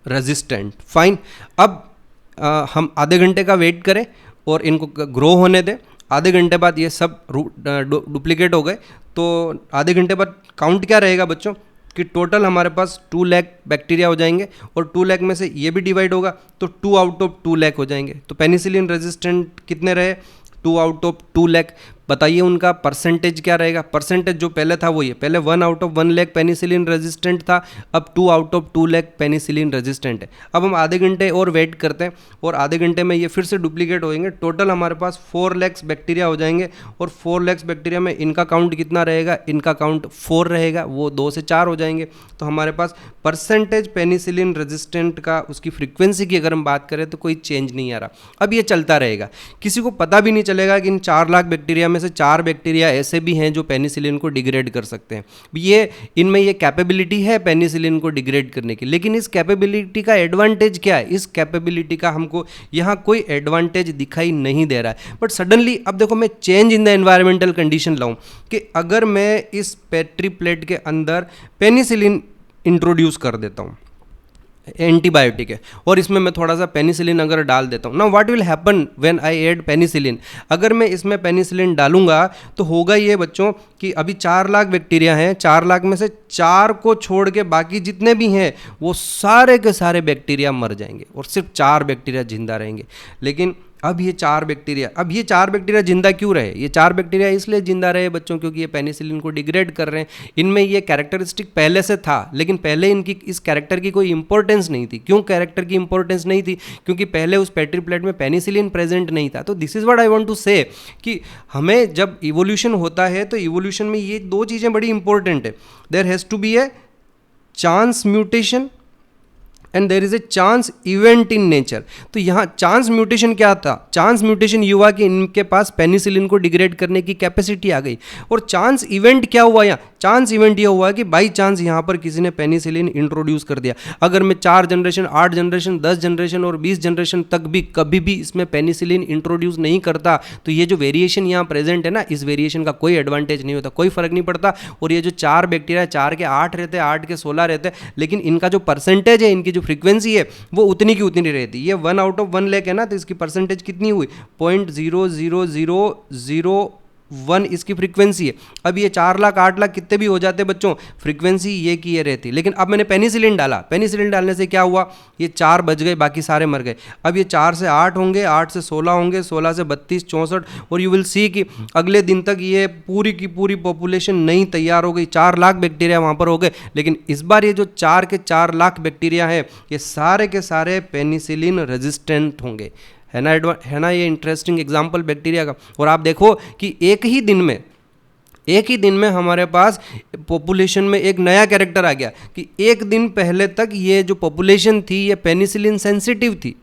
रेजिस्टेंट। फाइन, अब हम आधे घंटे का वेट करें और इनको ग्रो होने दें। आधे घंटे बाद ये सब डुप्लीकेट हो गए, तो आधे घंटे बाद काउंट क्या रहेगा बच्चों कि टोटल हमारे पास 2 लाख बैक्टीरिया हो जाएंगे और 2 लाख में से ये भी डिवाइड होगा तो 2 आउट ऑफ 2 लाख हो जाएंगे। तो पेनिसिलिन रेजिस्टेंट कितने रहे? 2 आउट ऑफ 2 लाख। बताइए उनका परसेंटेज क्या रहेगा? परसेंटेज जो पहले था वो ये, पहले 1 out of 1 lakh penicillin resistant था, अब 2 out of 2 lakh penicillin resistant है। अब हम आधे घंटे और वेट करते हैं और आधे घंटे में ये फिर से डुप्लीकेट होएंगे। टोटल हमारे पास 4 लाख बैक्टीरिया हो जाएंगे और 4 लाख बैक्टीरिया में इनका काउंट कितना रहेगा? इनका काउंट 4 रहेगा, वो 2 से 4 हो जाएंगे। तो हमारे पास परसेंटेज पेनिसिलिन रेजिस्टेंट का, उसकी फ्रीक्वेंसी की अगर हम बात करें तो कोई चेंज नहीं आ रहा। अब ये चलता रहेगा, किसी को पता भी नहीं चलेगा कि इन 4 लाख बैक्टीरिया में से 4 बैक्टीरिया ऐसे भी हैं जो पेनिसिलिन को डिग्रेड कर सकते हैं। ये इनमें ये कैपेबिलिटी है पेनिसिलिन को डिग्रेड करने की, लेकिन इस कैपेबिलिटी का एडवांटेज क्या है? इस कैपेबिलिटी का हमको यहाँ कोई एडवांटेज दिखाई नहीं दे रहा है। बट सडनली अब देखो, मैं change in the environmental condition लाऊं कि अगर मैं इस पेट्री प्लेट के अंदर पेनिसिलिन इंट्रोड्यूस कर देता हूँ, एंटीबायोटिक है, और इसमें मैं थोड़ा सा पेनिसिलिन अगर डाल देता हूँ, ना what will happen when I add penicillin? अगर मैं इसमें पेनिसिलिन डालूंगा तो होगा ये बच्चों कि अभी 4 लाख बैक्टीरिया हैं, 4 लाख में से 4 को छोड़ के बाकी जितने भी हैं वो सारे के सारे बैक्टीरिया मर जाएंगे और सिर्फ 4 बैक्टीरिया जिंदा रहेंगे। लेकिन अब ये 4 बैक्टीरिया जिंदा क्यों रहे? ये 4 बैक्टीरिया इसलिए जिंदा रहे बच्चों क्योंकि ये पेनिसिलिन को डिग्रेड कर रहे हैं। इनमें ये कैरेक्टरिस्टिक पहले से था, लेकिन पहले इनकी इस कैरेक्टर की कोई इंपॉर्टेंस नहीं थी। क्यों कैरेक्टर की इंपॉर्टेंस नहीं थी? क्योंकि पहले उस पेट्री प्लेट में पेनिसिलिन प्रेजेंट नहीं था। तो this is what I want to say कि हमें जब इवोल्यूशन होता है तो इवोल्यूशन में ये 2 चीज़ें बड़ी इंपॉर्टेंट है। There has to be a chance mutation and there is a chance event in nature. तो यहाँ चांस म्यूटेशन क्या था? चांस म्यूटेशन ये हुआ कि इनके पास पेनिसिलिन को डिग्रेड करने की कैपेसिटी आ गई। और चांस इवेंट क्या हुआ? यहाँ चांस इवेंट ये हुआ कि बाई चांस यहाँ पर किसी ने पेनिसिलिन इंट्रोड्यूस कर दिया। अगर मैं 4 जनरेशन, 8 जनरेशन, 10 जनरेशन और 20 जनरेशन तक भी कभी भी इसमें पेनिसिलिन इंट्रोड्यूस नहीं करता तो ये जो वेरिएशन यहाँ प्रेजेंट है ना, इस वेरिएशन का कोई एडवांटेज नहीं होता, कोई फर्क नहीं पड़ता। और ये जो 4 बैक्टीरिया, 4 के 8 रहते, 8 के 16 रहते, लेकिन इनका जो परसेंटेज है, इनकी जो फ्रीक्वेंसी है वो उतनी की उतनी रहती है। ये 1 आउट ऑफ 1 लाख है ना, तो इसकी परसेंटेज कितनी हुई? 0.0000 1 इसकी फ्रीक्वेंसी है। अब ये 4 लाख 8 लाख कितने भी हो जाते बच्चों, फ्रीक्वेंसी ये की ये रहती। लेकिन अब मैंने पेनिसिलिन डाला, पेनिसिलिन डालने से क्या हुआ, ये 4 बच गए, बाकी सारे मर गए। अब ये 4 से 8 होंगे, 8 से 16 होंगे, 16 से 32 64, और यू विल सी कि अगले दिन तक ये पूरी की पूरी पॉपुलेशन नहीं तैयार हो गई, 4 लाख बैक्टीरिया वहाँ पर हो गए। लेकिन इस बार ये जो 4 के 4 लाख बैक्टीरिया है, ये सारे के सारे पेनिसिलिन रेजिस्टेंट होंगे। है ना ये इंटरेस्टिंग एग्जाम्पल बैक्टीरिया का। और आप देखो कि एक ही दिन में हमारे पास पॉपुलेशन में एक नया कैरेक्टर आ गया कि एक दिन पहले तक ये जो पॉपुलेशन थी ये पेनिसिलिन सेंसिटिव थी,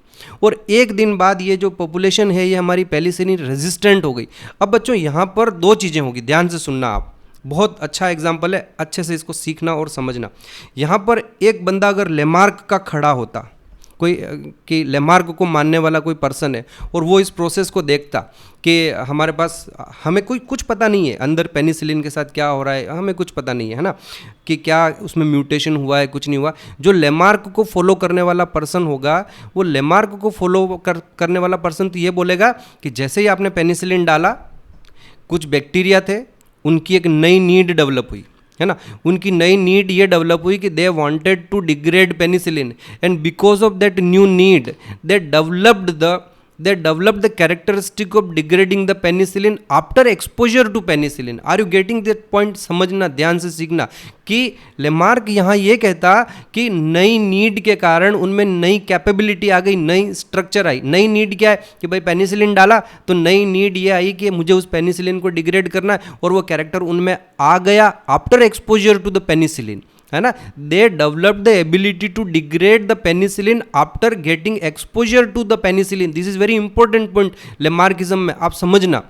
और एक दिन बाद ये जो पॉपुलेशन है ये हमारी पेनिसिलिन रेजिस्टेंट हो गई। अब बच्चों यहाँ पर 2 चीज़ें होगी, ध्यान से सुनना आप, बहुत अच्छा एग्जाम्पल है, अच्छे से इसको सीखना और समझना। यहाँ पर एक बंदा अगर लेमार्क का खड़ा होता, कोई कि लेमार्क को मानने वाला कोई पर्सन है, और वो इस प्रोसेस को देखता कि हमारे पास, हमें कुछ पता नहीं है अंदर पेनिसिलिन के साथ क्या हो रहा है, हमें कुछ पता नहीं है ना, कि क्या उसमें म्यूटेशन हुआ है, कुछ नहीं हुआ। जो लेमार्क को फॉलो करने वाला पर्सन होगा, वो लेमार्क को फॉलो करने वाला पर्सन तो ये बोलेगा कि जैसे ही आपने पेनिसिलिन डाला, कुछ बैक्टीरिया थे, उनकी एक नई नीड डेवलप हुई, है ना। उनकी नई नीड ये डेवलप हुई कि they wanted to degrade penicillin, and because of that new need they developed the characteristic of degrading the penicillin after exposure to penicillin. Are you getting that point? समझना, ध्यान से सीखना कि लेमार्क यहाँ ये कहता कि नई नीड के कारण उनमें नई कैपेबिलिटी आ गई, नई स्ट्रक्चर आई। नई नीड क्या है कि भाई पेनिसिलिन डाला तो नई नीड ये आई कि मुझे उस पेनिसिलिन को डिग्रेड करना है, और वो कैरेक्टर उनमें आ गया after exposure to the penicillin, है ना। They develop the ability to degrade the penicillin after getting exposure to the penicillin. This is very important point Lamarckism में, आप समझना।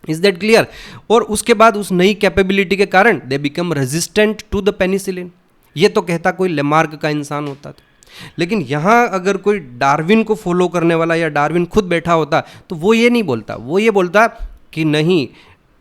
Is that clear? और उसके बाद उस नई कैपेबिलिटी के कारण they become resistant to the penicillin. ये तो कहता कोई लेमार्क का इंसान होता था। लेकिन यहाँ अगर कोई डार्विन को फॉलो करने वाला या डार्विन खुद बैठा होता तो वो ये नहीं बोलता, वो ये बोलता कि नहीं,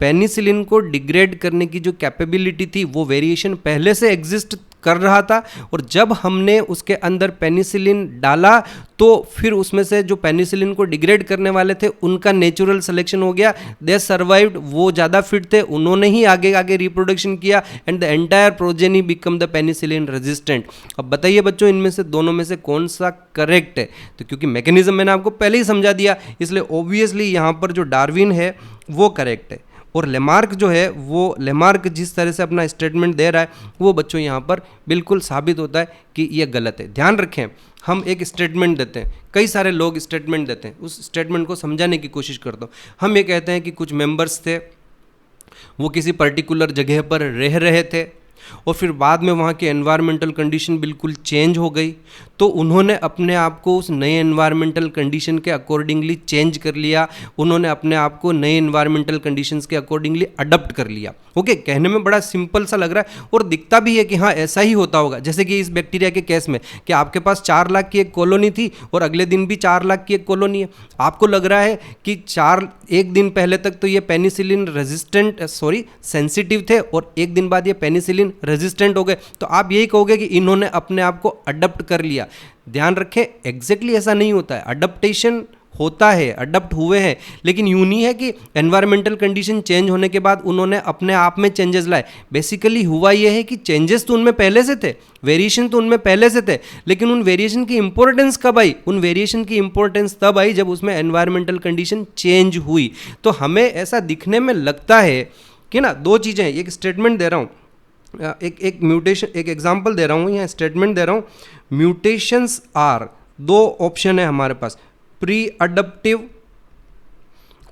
पेनिसिलिन को डिग्रेड करने की जो कैपेबिलिटी थी वो वेरिएशन पहले से एग्जिस्ट कर रहा था, और जब हमने उसके अंदर पेनिसिलिन डाला तो फिर उसमें से जो पेनिसिलिन को डिग्रेड करने वाले थे उनका नेचुरल सिलेक्शन हो गया, दे सर्वाइव्ड, वो ज़्यादा फिट थे, उन्होंने ही आगे आगे रिप्रोडक्शन किया, and the entire progeny become the penicillin resistant. अब बताइए बच्चों, इनमें से दोनों में से कौन सा करेक्ट है? तो क्योंकि मैकेनिज्म मैंने आपको पहले ही समझा दिया, इसलिए ऑब्वियसली यहाँ पर जो डार्विन है वो करेक्ट है, और लेमार्क जो है, वो लेमार्क जिस तरह से अपना स्टेटमेंट दे रहा है वो बच्चों यहाँ पर बिल्कुल साबित होता है कि ये गलत है। ध्यान रखें, हम एक स्टेटमेंट देते हैं, कई सारे लोग स्टेटमेंट देते हैं, उस स्टेटमेंट को समझाने की कोशिश करता हूँ। हम ये कहते हैं कि कुछ मेंबर्स थे, वो किसी पर्टिकुलर जगह पर रह रहे थे, और फिर बाद में वहाँ की एनवायरमेंटल कंडीशन बिल्कुल चेंज हो गई, तो उन्होंने अपने आप को उस नए एनवायरमेंटल कंडीशन के अकॉर्डिंगली चेंज कर लिया, उन्होंने अपने आप को नए एनवायरमेंटल कंडीशंस के अकॉर्डिंगली अडप्ट कर लिया। ओके, कहने में बड़ा सिंपल सा लग रहा है और दिखता भी है कि हाँ ऐसा ही होता होगा। जैसे कि इस बैक्टीरिया के केस में कि आपके पास 4 लाख की एक कॉलोनी थी और अगले दिन भी 4 लाख की एक कॉलोनी है। आपको लग रहा है कि एक दिन पहले तक तो ये पेनिसिलिन सेंसिटिव थे और एक दिन बाद ये पेनिसिलिन रेजिस्टेंट हो गए, तो आप यही कहोगे कि इन्होंने अपने आप को अडप्ट कर लिया। ध्यान रखें, एग्जैक्टली ऐसा नहीं होता है। अडप्टेशन होता है, अडप्ट हुए हैं, लेकिन यूं नहीं है कि एनवायरमेंटल कंडीशन चेंज होने के बाद उन्होंने अपने आप में चेंजेस लाए। बेसिकली हुआ यह है कि चेंजेस तो उनमें पहले से थे, वेरिएशन तो उनमें पहले से थे, लेकिन उन वेरिएशन की इंपॉर्टेंस कब आई? उन वेरिएशन की इंपॉर्टेंस तब आई जब उसमें एनवायरमेंटल कंडीशन चेंज हुई। तो हमें ऐसा दिखने में लगता है कि ना, 2 चीज़ें, एक स्टेटमेंट दे रहा हूँ, एक म्यूटेशन, एक एग्जांपल दे रहा हूँ, यहाँ स्टेटमेंट दे रहा हूँ। म्यूटेशंस आर, 2 ऑप्शन है हमारे पास, प्री अडप्टिव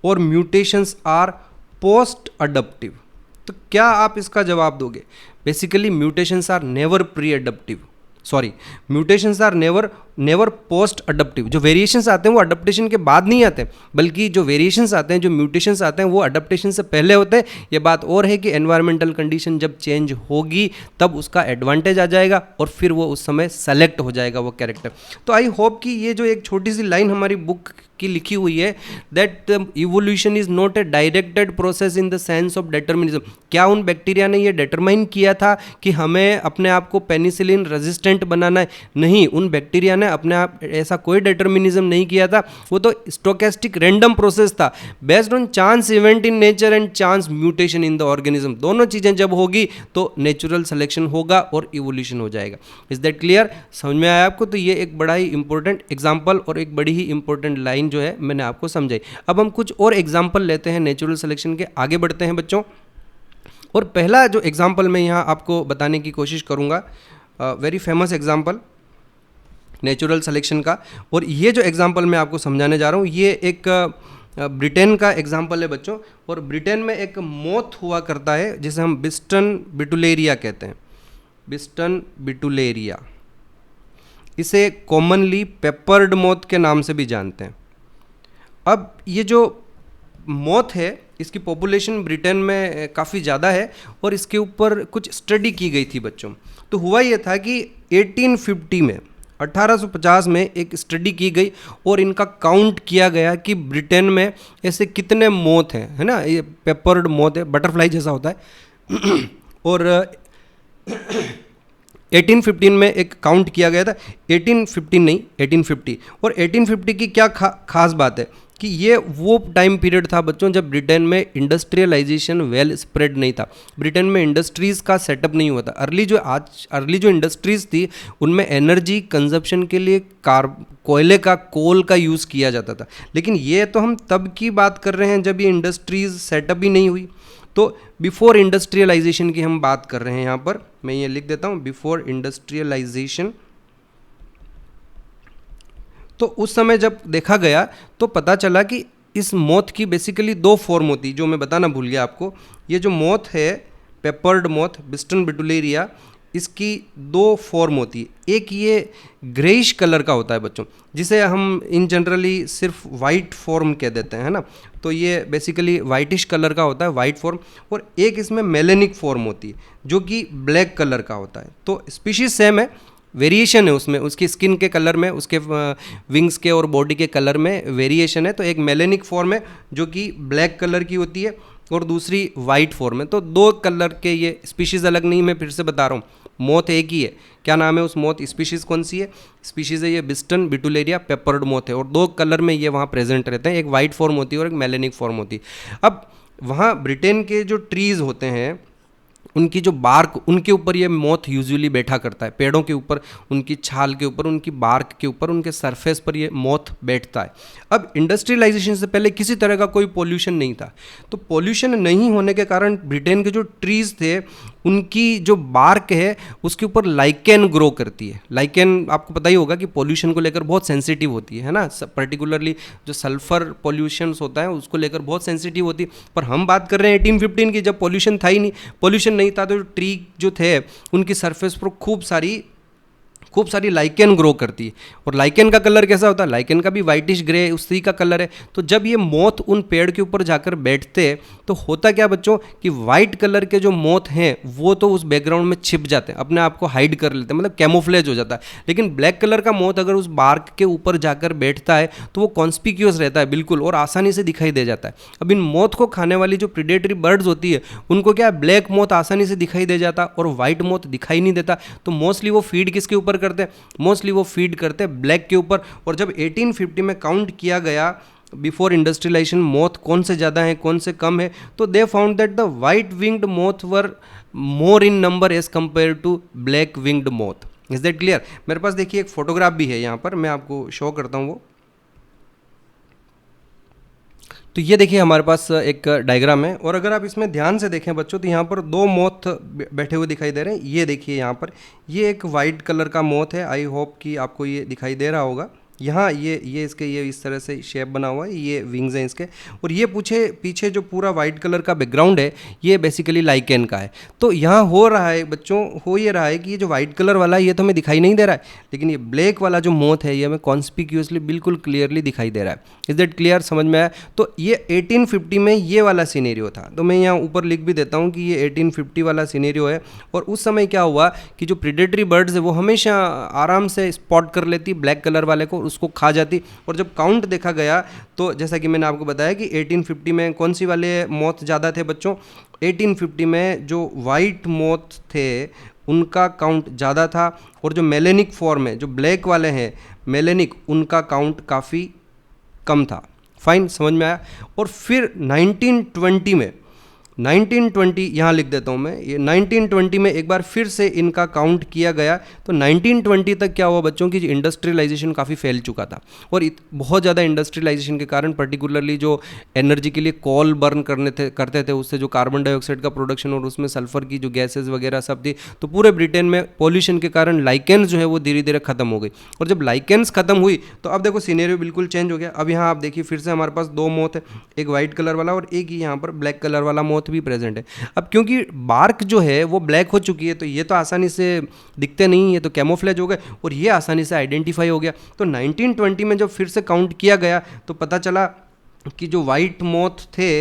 और म्यूटेशंस आर पोस्ट अडप्टिव। तो क्या आप इसका जवाब दोगे? Basically mutations are never pre adaptive, mutations are never post adaptive. जो वेरिएशंस आते हैं वो अडप्टेशन के बाद नहीं आते, बल्कि जो वेरिएशंस आते हैं, जो म्यूटेशंस आते हैं वो अडप्टेशन से पहले होते हैं। ये बात और है कि एनवायरमेंटल कंडीशन जब चेंज होगी तब उसका एडवांटेज आ जाएगा और फिर वो उस समय सेलेक्ट हो जाएगा वो कैरेक्टर। तो आई होप कि ये जो एक छोटी सी लाइन हमारी बुक की लिखी हुई है, that evolution is not a directed process in the sense of determinism. क्या उन बैक्टीरिया ने ये डिटरमाइन किया था कि हमें अपने आप को पेनिसिलिन रेजिस्टेंट बनाना है? नहीं, उन बैक्टीरिया ने अपने आप ऐसा कोई डिटर्मिनिज्म नहीं किया था, वो तो स्टोकेस्टिक रैंडम प्रोसेस था based on chance event in nature and chance mutation in the organism. दोनों चीज़ें जब होगी तो नेचुरल सिलेक्शन होगा और इवोल्यूशन हो जाएगा। Is that clear? समझ में आया आपको? तो ये एक बड़ा ही इंपॉर्टेंट एग्जाम्पल और एक बड़ी ही इंपॉर्टेंट लाइन जो है मैंने आपको समझाई। अब हम कुछ और एग्जाम्पल लेते हैं नेचुरल सिलेक्शन के, आगे बढ़ते हैं बच्चों। और पहला जो एग्जाम्पल मैं यहाँ आपको बताने की कोशिश करूँगा, very famous example natural selection का, और ये जो एग्जाम्पल मैं आपको समझाने जा रहा हूँ ये एक ब्रिटेन का एग्जाम्पल है बच्चों। और ब्रिटेन में एक मोथ हुआ करता है जिसे हम बिस्टन बिटुलेरिया कहते हैं, बिस्टन बिटुलेरिया। इसे कॉमनली पेपर्ड मोथ के नाम से भी जानते हैं। अब ये जो मोथ है इसकी पॉपुलेशन ब्रिटेन में काफ़ी ज़्यादा है और इसके ऊपर कुछ स्टडी की गई थी बच्चों। तो हुआ ये था कि 1850 में 1850 में एक स्टडी की गई और इनका काउंट किया गया कि ब्रिटेन में ऐसे कितने मोथ हैं, है ना, ये पेपर्ड मोथ है, बटरफ्लाई जैसा होता है और 1815 में एक काउंट किया गया था, 1815 नहीं 1850। और 1850 की क्या खास बात है कि ये वो टाइम पीरियड था बच्चों जब ब्रिटेन में इंडस्ट्रियलाइजेशन वेल स्प्रेड नहीं था, ब्रिटेन में इंडस्ट्रीज़ का सेटअप नहीं हुआ था। अर्ली जो इंडस्ट्रीज़ थी उनमें एनर्जी कंजप्शन के लिए कोयले का, कोल का यूज़ किया जाता था। लेकिन ये तो हम तब की बात कर रहे हैं जब ये इंडस्ट्रीज़ सेटअप ही नहीं हुई। तो बिफोर इंडस्ट्रियलाइजेशन की हम बात कर रहे हैं, यहाँ पर मैं ये लिख देता हूँ, बिफोर इंडस्ट्रियलाइजेशन। तो उस समय जब देखा गया तो पता चला कि इस मोथ की बेसिकली दो फॉर्म होती, जो मैं बताना भूल गया आपको। ये जो मोथ है पेपर्ड मोथ बिस्टन बिटुलेरिया, इसकी दो फॉर्म होती है। एक ये ग्रेइश कलर का होता है बच्चों, जिसे हम इन जनरली सिर्फ वाइट फॉर्म कह देते हैं, है ना। तो ये बेसिकली वाइटिश कलर का होता है, वाइट फॉर्म। और एक इसमें मेलेनिक फॉर्म होती है जो कि ब्लैक कलर का होता है। तो स्पीशीज सेम है, वेरिएशन है उसमें, उसकी स्किन के कलर में, उसके विंग्स के और बॉडी के कलर में वेरिएशन है। तो एक मेलेनिक फॉर्म है जो कि ब्लैक कलर की होती है और दूसरी वाइट फॉर्म है। तो दो कलर के ये स्पीशीज़ अलग नहीं, मैं फिर से बता रहा हूँ, मोथ एक ही है। क्या नाम है उस मोथ स्पीशीज़ कौन सी है? स्पीशीज़ है ये बिस्टन बिटुलेरिया पेपर्ड मोथ है, और दो कलर में ये वहाँ प्रेजेंट रहते हैं, एक वाइट फॉर्म होती है और एक मेलेनिक फॉर्म होती है। अब वहाँ ब्रिटेन के जो ट्रीज़ होते हैं उनकी जो बार्क, उनके ऊपर ये मोथ यूजुअली बैठा करता है, पेड़ों के ऊपर, उनकी छाल के ऊपर, उनकी बार्क के ऊपर, उनके सरफेस पर ये मोथ बैठता है। अब इंडस्ट्रियलाइजेशन से पहले किसी तरह का कोई पोल्यूशन नहीं था, तो पोल्यूशन नहीं होने के कारण ब्रिटेन के जो ट्रीज़ थे उनकी जो बार्क है उसके ऊपर लाइकेन ग्रो करती है। लाइकेन आपको पता ही होगा कि पोल्यूशन को लेकर बहुत सेंसिटिव होती है ना, पर्टिकुलरली जो सल्फर पोल्यूशन होता है उसको लेकर बहुत सेंसिटिव होती है। पर हम बात कर रहे हैं 1815 की, जब पोल्यूशन था ही नहीं, पोल्यूशन नहीं था तो ट्री जो थे उनकी सरफेस पर खूब सारी लाइकेन ग्रो करती है। और लाइकेन का कलर कैसा होता है? लाइकेन का भी वाइटिश ग्रे उसी का कलर है। तो जब ये मोथ उन पेड़ के ऊपर जाकर बैठते हैं तो होता क्या बच्चों कि वाइट कलर के जो मोथ हैं वो तो उस बैकग्राउंड में छिप जाते हैं, अपने आप को हाइड कर लेते हैं, मतलब कैमोफ्लेज हो जाता है। लेकिन ब्लैक कलर का मोथ अगर उस बार्क के ऊपर जाकर बैठता है तो वो कॉन्स्पिक्यूअस रहता है बिल्कुल, और आसानी से दिखाई दे जाता है। अब इन मोथ को खाने वाली जो प्रीडेटरी बर्ड्स होती है उनको क्या, ब्लैक मोथ आसानी से दिखाई दे जाता और वाइट मोथ दिखाई नहीं देता। तो मोस्टली वो फीड किसके ऊपर करते हैं? मोस्टली वो फीड करते हैं ब्लैक के ऊपर। और जब 1850 में काउंट किया गया बिफोर इंडस्ट्रियलाइजेशन मोथ कौन से ज़्यादा हैं कौन से कम है, तो they found that the white winged moth were more in number as compare to black winged moth. Is that clear? मेरे पास देखिए एक फोटोग्राफ भी है यहाँ पर, मैं आपको शो करता हूँ वो। तो ये देखिए हमारे पास एक डायग्राम है, और अगर आप इसमें ध्यान से देखें बच्चों तो यहाँ पर दो मोथ बैठे हुए दिखाई दे रहे हैं। ये देखिए यहाँ पर ये एक वाइट कलर का मोथ है, आई होप कि आपको ये दिखाई दे रहा होगा। यहाँ ये इसके ये इस तरह से शेप बना हुआ है, ये विंग्स हैं इसके, और ये पीछे जो पूरा वाइट कलर का बैकग्राउंड है ये बेसिकली लाइकेन का है। तो यहाँ हो रहा है बच्चों, हो ये रहा है कि ये जो वाइट कलर वाला है ये तो हमें दिखाई नहीं दे रहा है, लेकिन ये ब्लैक वाला जो मोथ है ये हमें कॉन्स्पिक्यूअसली बिल्कुल क्लियरली दिखाई दे रहा है। Is that clear? समझ में आया? तो ये 1850 में ये वाला सीनेरियो था। तो मैं यहाँ ऊपर लिख भी देता हूँ कि ये 1850 वाला सीनेरियो है। और उस समय क्या हुआ कि जो प्रीडेटरी बर्ड्स है वो हमेशा आराम से स्पॉट कर लेती ब्लैक कलर वाले को, उसको खा जाती। और जब काउंट देखा गया तो जैसा कि मैंने आपको बताया कि 1850 में कौन सी वाले मोथ ज़्यादा थे बच्चों? 1850 में जो वाइट मोथ थे उनका काउंट ज़्यादा था, और जो मेलेनिक फॉर्म है, जो ब्लैक वाले हैं मेलेनिक, उनका काउंट काफ़ी कम था। फाइन, समझ में आया। और फिर 1920 यहाँ लिख देता हूँ मैं, ये 1920 में एक बार फिर से इनका काउंट किया गया। तो 1920 तक क्या हुआ बच्चों की, इंडस्ट्रियलाइजेशन काफ़ी फैल चुका था, और बहुत ज़्यादा इंडस्ट्रियलाइजेशन के कारण पर्टिकुलरली जो एनर्जी के लिए कोल बर्न करते थे, उससे जो कार्बन डाइऑक्साइड का प्रोडक्शन और उसमें सल्फर की जो गैसेज वगैरह सब थी, तो पूरे ब्रिटेन में पॉल्यूशन के कारण लाइकेंस जो है वो धीरे धीरे खत्म हो गई। और जब लाइकेंस खत्म हुई तो अब देखो सिनेरियो बिल्कुल चेंज हो गया। अब यहाँ आप देखिए फिर से हमारे पास दो मोथ है, एक वाइट कलर वाला और एक ही यहाँ पर ब्लैक कलर वाला मोथ भी प्रेजेंट है। अब क्योंकि बार्क जो है वो ब्लैक हो चुकी है, तो ये तो आसानी से दिखते नहीं, ये तो कैमोफ्लेज हो गए, और ये आसानी से आइडेंटिफाई हो गया। तो 1920 में जब फिर से काउंट किया गया तो पता चला कि जो वाइट मोथ थे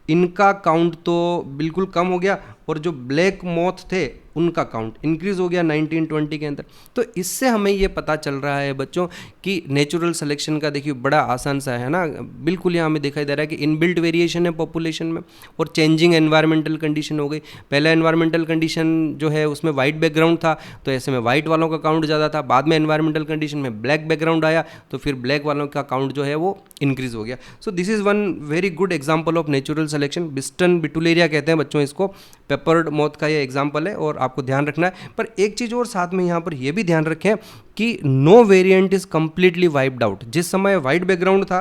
इनका काउंट तो बिल्कुल कम हो गया, और जो ब्लैक मोथ थे उनका काउंट इंक्रीज हो गया 1920 के अंदर। तो इससे हमें ये पता चल रहा है बच्चों कि नेचुरल सिलेक्शन का देखिए बड़ा आसान सा है ना, बिल्कुल यहाँ हमें दिखाई दे रहा है कि इनबिल्ट वेरिएशन है पॉपुलेशन में, और चेंजिंग एनवायरमेंटल कंडीशन हो गई। पहले एनवायरमेंटल कंडीशन जो है उसमें वाइट बैकग्राउंड था, तो ऐसे में वाइट वालों का काउंट ज़्यादा था। बाद में एनवायरमेंटल कंडीशन में ब्लैक बैकग्राउंड आया, तो फिर ब्लैक वालों का काउंट जो है वो इंक्रीज हो गया। So this is one very good example of natural selection. Biston betularia कहते हैं बच्चों इसको, पेपर्ड मोथ का ये एग्जाम्पल है, और आपको ध्यान रखना है। पर एक चीज़ और साथ में यहाँ पर ये भी ध्यान रखें कि no variant is completely wiped out. जिस समय वाइट बैकग्राउंड था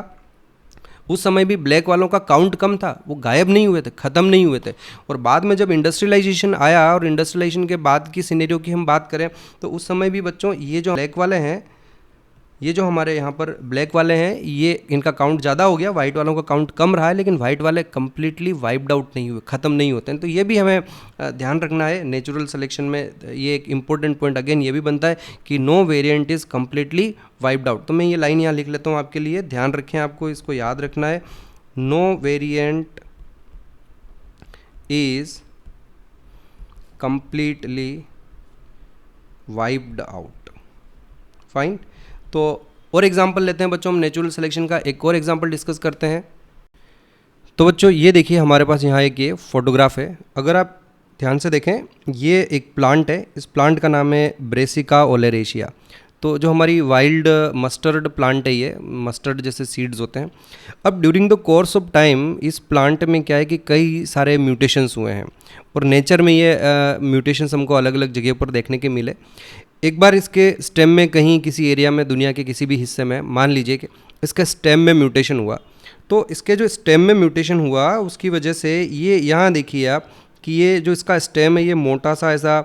उस समय भी ब्लैक वालों का काउंट कम था, वो गायब नहीं हुए थे, ख़त्म नहीं हुए थे। और बाद में जब इंडस्ट्रियलाइजेशन आया, और इंडस्ट्रियलाइजेशन के बाद की सिनेरियो की हम बात करें, तो उस समय भी बच्चों ये जो ब्लैक वाले हैं, ये जो हमारे यहाँ पर ब्लैक वाले हैं, ये इनका काउंट ज़्यादा हो गया, वाइट वालों का काउंट कम रहा है, लेकिन वाइट वाले कंप्लीटली वाइप्ड आउट नहीं हुए, ख़त्म नहीं होते हैं। तो ये भी हमें ध्यान रखना है नेचुरल सिलेक्शन में। ये एक इंपॉर्टेंट पॉइंट अगेन ये भी बनता है कि no variant is completely wiped out. तो मैं ये लाइन यहाँ लिख लेता हूँ आपके लिए, ध्यान रखें, आपको इसको याद रखना है। No variant is completely wiped out. Fine. तो और एग्जाम्पल लेते हैं बच्चों हम नेचुरल सिलेक्शन का, एक और एग्जाम्पल डिस्कस करते हैं। तो बच्चों ये देखिए हमारे पास यहाँ एक ये फोटोग्राफ है, अगर आप ध्यान से देखें, ये एक प्लांट है, इस प्लांट का नाम है ब्रेसिका ओलेरेशिया। तो जो हमारी वाइल्ड मस्टर्ड प्लांट है, ये मस्टर्ड जैसे सीड्स होते हैं। अब during the course of time इस प्लांट में क्या है कि कई सारे म्यूटेशंस हुए हैं, और नेचर में ये म्यूटेशंस हमको अलग अलग जगह पर देखने के मिले। एक बार इसके स्टेम में कहीं किसी एरिया में, दुनिया के किसी भी हिस्से में, मान लीजिए कि इसका स्टेम में म्यूटेशन हुआ, तो इसके जो स्टेम में म्यूटेशन हुआ उसकी वजह से ये यहाँ देखिए आप कि ये जो इसका स्टेम है ये मोटा सा ऐसा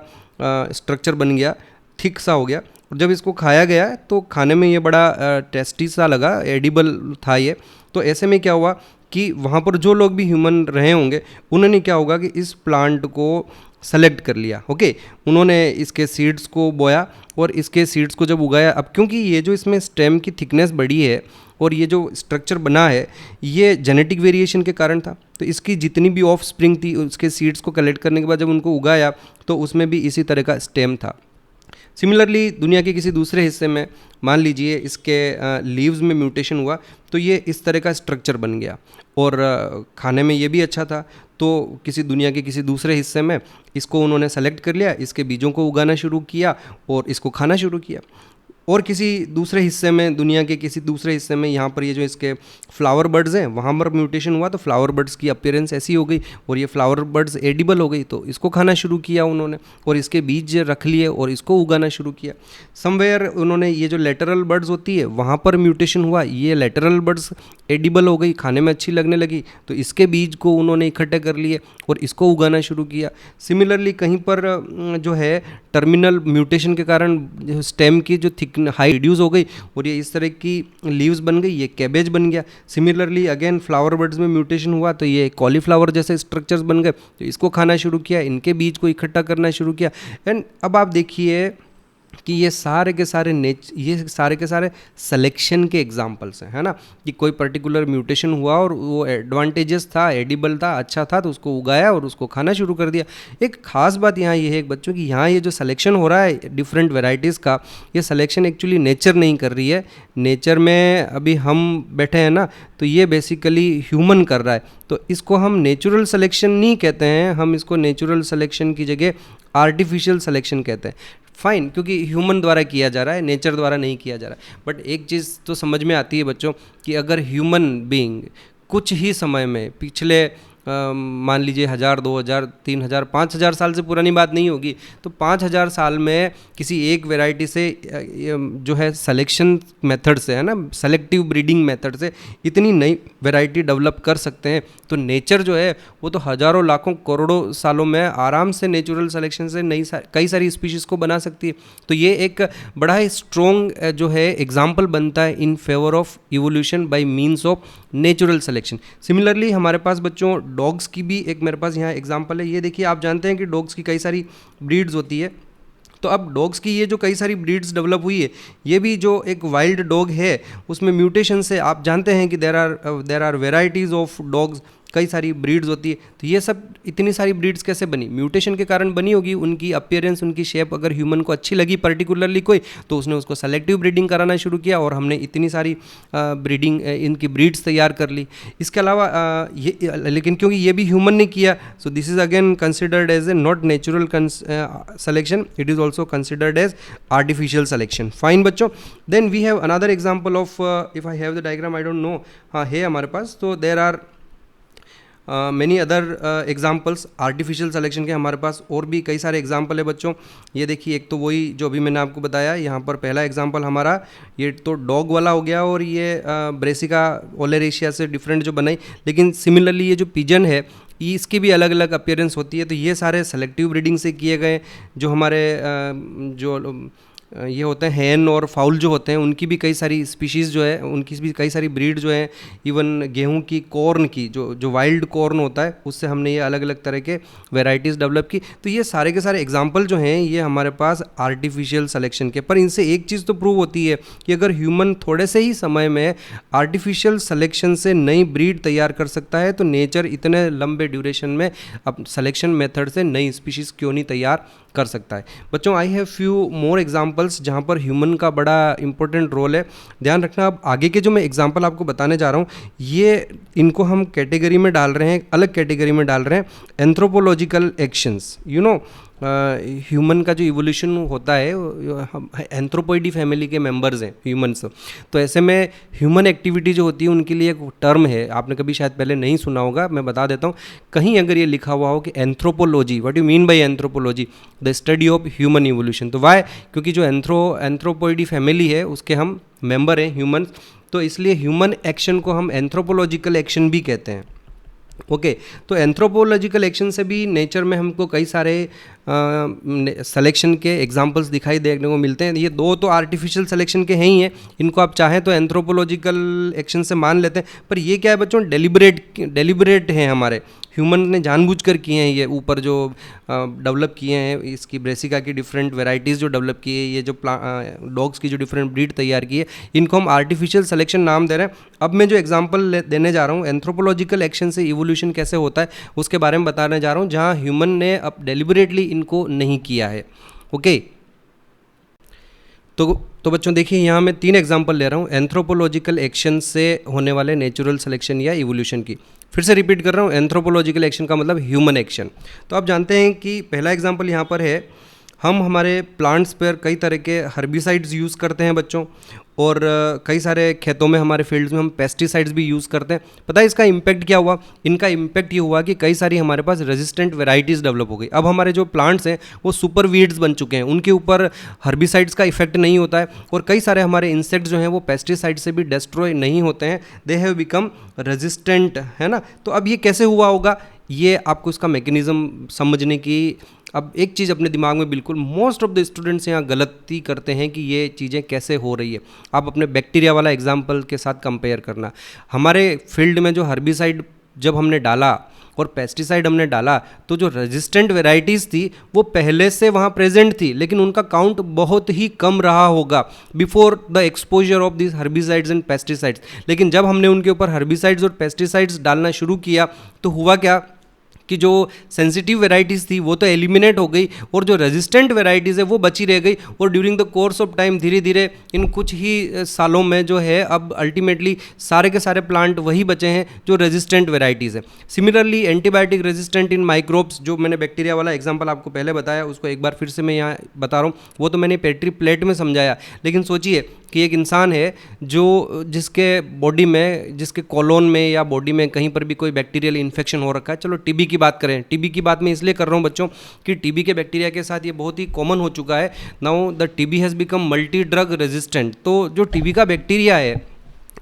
स्ट्रक्चर बन गया, थिक सा हो गया। और जब इसको खाया गया तो खाने में ये बड़ा टेस्टी सा लगा, एडिबल था ये। तो ऐसे में क्या हुआ कि वहाँ पर जो लोग भी ह्यूमन रहे होंगे उन्होंने क्या होगा कि इस प्लांट को सेलेक्ट कर लिया। ओके, उन्होंने इसके सीड्स को बोया और इसके सीड्स को जब उगाया, अब क्योंकि ये जो इसमें स्टेम की थिकनेस बढ़ी है और ये जो स्ट्रक्चर बना है ये जेनेटिक वेरिएशन के कारण था, तो इसकी जितनी भी ऑफ स्प्रिंग थी उसके सीड्स को कलेक्ट करने के बाद जब उनको उगाया तो उसमें भी इसी तरह का स्टेम था। सिमिलरली दुनिया के किसी दूसरे हिस्से में मान लीजिए इसके लीव्स में म्यूटेशन हुआ तो ये इस तरह का स्ट्रक्चर बन गया और खाने में ये भी अच्छा था, तो किसी दुनिया के किसी दूसरे हिस्से में इसको उन्होंने सेलेक्ट कर लिया, इसके बीजों को उगाना शुरू किया और इसको खाना शुरू किया। और किसी दूसरे हिस्से में, दुनिया के किसी दूसरे हिस्से में, यहाँ पर ये जो इसके फ्लावर बर्ड्स हैं वहाँ पर म्यूटेशन हुआ तो फ्लावर बर्ड्स की अपीयरेंस ऐसी हो गई और ये फ्लावर बर्ड्स एडिबल हो गई, तो इसको खाना शुरू किया उन्होंने और इसके बीज रख लिए और इसको उगाना शुरू किया। समवेयर उन्होंने ये जो लेटरल बर्ड्स होती है वहाँ पर म्यूटेशन हुआ, ये लेटरल बर्ड्स एडिबल हो गई, खाने में अच्छी लगने लगी, तो इसके बीज को उन्होंने इकट्ठे कर लिए और इसको उगाना शुरू किया। सिमिलरली कहीं पर जो है टर्मिनल म्यूटेशन के कारण स्टेम की जो थिक हाई रिड्यूस हो गई और ये इस तरह की लीव्स बन गई, ये कैबेज बन गया। सिमिलरली अगेन फ्लावर बर्ड्स में म्यूटेशन हुआ तो ये कॉलीफ्लावर जैसे स्ट्रक्चर्स बन गए, तो इसको खाना शुरू किया, इनके बीज को इकट्ठा करना शुरू किया। एंड अब आप देखिए कि ये सारे के सारे सिलेक्शन के एग्जाम्पल्स हैं, है ना, कि कोई पर्टिकुलर म्यूटेशन हुआ और वो एडवांटेजेस था, एडिबल था, अच्छा था, तो उसको उगाया और उसको खाना शुरू कर दिया। एक खास बात यहाँ ये है बच्चों की यहाँ ये जो सिलेक्शन हो रहा है डिफरेंट वेराइटीज़ का, ये सिलेक्शन एक्चुअली नेचर नहीं कर रही है। नेचर में अभी हम बैठे हैं ना, तो ये बेसिकली ह्यूमन कर रहा है, तो इसको हम नेचुरल सिलेक्शन नहीं कहते हैं, हम इसको नेचुरल सिलेक्शन की जगह आर्टिफिशियल सिलेक्शन कहते हैं। फाइन, क्योंकि ह्यूमन द्वारा किया जा रहा है, नेचर द्वारा नहीं किया जा रहा है। बट एक चीज़ तो समझ में आती है बच्चों कि अगर ह्यूमन बीइंग कुछ ही समय में, पिछले मान लीजिए 1000, 2000, 3000, 5000 साल से पुरानी बात नहीं होगी, तो 5000 साल में किसी एक वैरायटी से जो है सिलेक्शन मेथड से, है ना, सेलेक्टिव ब्रीडिंग मेथड से इतनी नई वैरायटी डेवलप कर सकते हैं। तो नेचर जो है वो तो हज़ारों, लाखों, करोड़ों सालों में आराम से नेचुरल सिलेक्शन से कई सारी स्पीशीज़ को बना सकती है। तो ये एक बड़ा ही स्ट्रॉन्ग जो है एग्जाम्पल बनता है in favour of evolution bye means of natural selection. Similarly हमारे पास बच्चों डॉग्स की भी एक मेरे पास यहाँ एग्जांपल है। ये देखिए, आप जानते हैं कि डॉग्स की कई सारी ब्रीड्स होती है। तो अब डॉग्स की ये जो कई सारी ब्रीड्स डेवलप हुई है, ये भी जो एक वाइल्ड डॉग है उसमें म्यूटेशन से, आप जानते हैं कि there are varieties of dogs, कई सारी ब्रीड्स होती है। तो ये सब इतनी सारी ब्रीड्स कैसे बनी? म्यूटेशन के कारण बनी होगी। उनकी अपीयरेंस, उनकी शेप अगर ह्यूमन को अच्छी लगी पर्टिकुलरली कोई, तो उसने उसको सेलेक्टिव ब्रीडिंग कराना शुरू किया और हमने इतनी सारी ब्रीडिंग, इनकी ब्रीड्स तैयार कर ली। इसके अलावा ये, लेकिन क्योंकि ये भी ह्यूमन ने किया, so this is again considered as a not natural selection, it is also considered as artificial selection. Fine बच्चों, then we have another example of, if I have the diagram, I don't know, हाँ है हमारे पास। तो there are many other examples artificial selection के। हमारे पास और भी कई सारे एग्जाम्पल है बच्चों। ये देखिए, एक तो वही जो अभी मैंने आपको बताया, यहाँ पर पहला एग्जाम्पल हमारा ये तो डॉग वाला हो गया, और ये ब्रेसिका ओलेरेशिया से डिफरेंट जो बनाई। लेकिन सिमिलरली ये जो पिजन है, इसकी भी अलग अलग अपीयरेंस होती है। तो ये सारे सेलेक्टिव ब्रीडिंग से किए गए। जो हमारे जो ये होते हैं हैन और फाउल जो होते हैं, उनकी भी कई सारी स्पीशीज़ जो है, उनकी भी कई सारी ब्रीड जो है। इवन गेहूं की, कॉर्न की, जो वाइल्ड कॉर्न होता है, उससे हमने ये अलग अलग तरह के वेराइटीज़ डेवलप की। तो ये सारे के सारे एग्जांपल जो हैं ये हमारे पास आर्टिफिशियल सिलेक्शन के। पर इनसे एक चीज़ तो प्रूव होती है कि अगर ह्यूमन थोड़े से ही समय में आर्टिफिशियल सिलेक्शन से नई ब्रीड तैयार कर सकता है, तो नेचर इतने लंबे ड्यूरेशन में अब सिलेक्शन मेथड से नई स्पीशीज़ क्यों नहीं तैयार कर सकता है। बच्चों, I have few more examples जहाँ पर ह्यूमन का बड़ा इंपॉर्टेंट रोल है। ध्यान रखना, अब आगे के जो मैं एग्जांपल आपको बताने जा रहा हूँ, ये इनको हम कैटेगरी में डाल रहे हैं, अलग कैटेगरी में डाल रहे हैं, anthropological actions. You know, human का जो इवोल्यूशन होता है, हम एंथ्रोपोइडी फैमिली के मेंबर्स हैं ह्यूमन्स। तो ऐसे में ह्यूमन एक्टिविटी जो होती है उनके लिए एक टर्म है, आपने कभी शायद पहले नहीं सुना होगा, मैं बता देता हूँ। कहीं अगर ये लिखा हुआ हो कि anthropology, what you mean by anthropology, the study of human evolution. तो वाई? क्योंकि जो एंथ्रोपोइडी फैमिली है उसके हम मेंबर हैं ह्यूमन, तो इसलिए ह्यूमन एक्शन को हम एंथ्रोपोलॉजिकल एक्शन भी कहते हैं। ओके, तो एंथ्रोपोलॉजिकल एक्शन से भी नेचर में हमको कई सारे सिलेक्शन के एग्जांपल्स दिखाई देखने को मिलते हैं। ये दो तो आर्टिफिशियल सिलेक्शन के हैं ही हैं, इनको आप चाहें तो एंथ्रोपोलॉजिकल एक्शन से मान लेते हैं। पर ये क्या है बच्चों, डेलिबरेट हैं, हमारे ह्यूमन ने जानबूझकर किए हैं। ये ऊपर जो डेवलप किए हैं, इसकी ब्रेसिका की डिफरेंट वेराइटीज़ जो डेवलप की है, ये जो डॉग्स की जो डिफरेंट ब्रीड तैयार की है, इनको हम आर्टिफिशियल सिलेक्शन नाम दे रहे हैं। अब मैं जो एग्जांपल देने जा रहा हूँ, एंथ्रोपोलॉजिकल एक्शन से इवोल्यूशन कैसे होता है उसके बारे में बताने जा रहा हूँ, जहाँ ह्यूमन ने अब डेलिबरेटली इनको नहीं किया है। ओके, तो बच्चों देखिए, यहाँ मैं 3 एग्जांपल ले रहा हूँ एंथ्रोपोलॉजिकल एक्शन से होने वाले नेचुरल सिलेक्शन या इवोल्यूशन की। फिर से रिपीट कर रहा हूँ, एंथ्रोपोलॉजिकल एक्शन का मतलब ह्यूमन एक्शन। तो आप जानते हैं कि पहला एग्जांपल यहाँ पर है, हम हमारे प्लांट्स पर कई तरह के हर्बिसाइड्स यूज़ करते हैं बच्चों, और कई सारे खेतों में, हमारे फील्ड्स में हम पेस्टिसाइड्स भी यूज़ करते हैं। पता है इसका इम्पैक्ट क्या हुआ? इनका इम्पैक्ट ये हुआ कि कई सारी हमारे पास रेजिस्टेंट वेराइटीज़ डेवलप हो गई। अब हमारे जो प्लांट्स हैं वो सुपर वीड्स बन चुके हैं, उनके ऊपर हर्बिसाइड्स का इफेक्ट नहीं होता है, और कई सारे हमारे इंसेक्ट्स जो हैं वो पेस्टिसाइड से भी डिस्ट्रॉय नहीं होते हैं, दे हैव बिकम रेजिस्टेंट, है ना। तो अब ये कैसे हुआ होगा, ये आपको इसका मैकेनिज़्म समझने की, अब एक चीज़ अपने दिमाग में बिल्कुल मोस्ट ऑफ द स्टूडेंट्स यहाँ गलती करते हैं कि ये चीज़ें कैसे हो रही है। आप अपने बैक्टीरिया वाला एग्जाम्पल के साथ कंपेयर करना। हमारे फील्ड में जो हर्बिसाइड जब हमने डाला और पेस्टिसाइड हमने डाला, तो जो रेजिस्टेंट वेराइटीज़ थी वो पहले से वहाँ प्रेजेंट थी, लेकिन उनका काउंट बहुत ही कम रहा होगा before the exposure of this herbicides and pesticides. लेकिन जब हमने उनके ऊपर हर्बिसाइड्स और पेस्टिसाइड्स डालना शुरू किया, तो हुआ क्या कि जो सेंसिटिव वेराइटीज़ थी वो तो एलिमिनेट हो गई और जो रेजिस्टेंट वेराइटीज़ है वो बची रह गई, और during the course of time धीरे धीरे इन कुछ ही सालों में जो है अब अल्टीमेटली सारे के सारे प्लांट वही बचे हैं जो रेजिस्टेंट वेराइटीज़ है। सिमिलरली एंटीबायोटिक रेजिस्टेंट इन माइक्रोब्स, जो मैंने बैक्टीरिया वाला एग्जाम्पल आपको पहले बताया उसको एक बार फिर से मैं यहाँ बता रहा हूँ, वो तो मैंने पेट्री प्लेट में समझाया, लेकिन सोचिए कि एक इंसान है जिसके बॉडी में, जिसके कॉलोन में या बॉडी में कहीं पर भी कोई बैक्टीरियल इन्फेक्शन हो रखा है। चलो टीबी की बात करें, टीबी की बात मैं इसलिए कर रहा हूँ बच्चों कि टीबी के बैक्टीरिया के साथ ये बहुत ही कॉमन हो चुका है। Now the TB has become multi drug resistant. तो जो टीबी का बैक्टीरिया है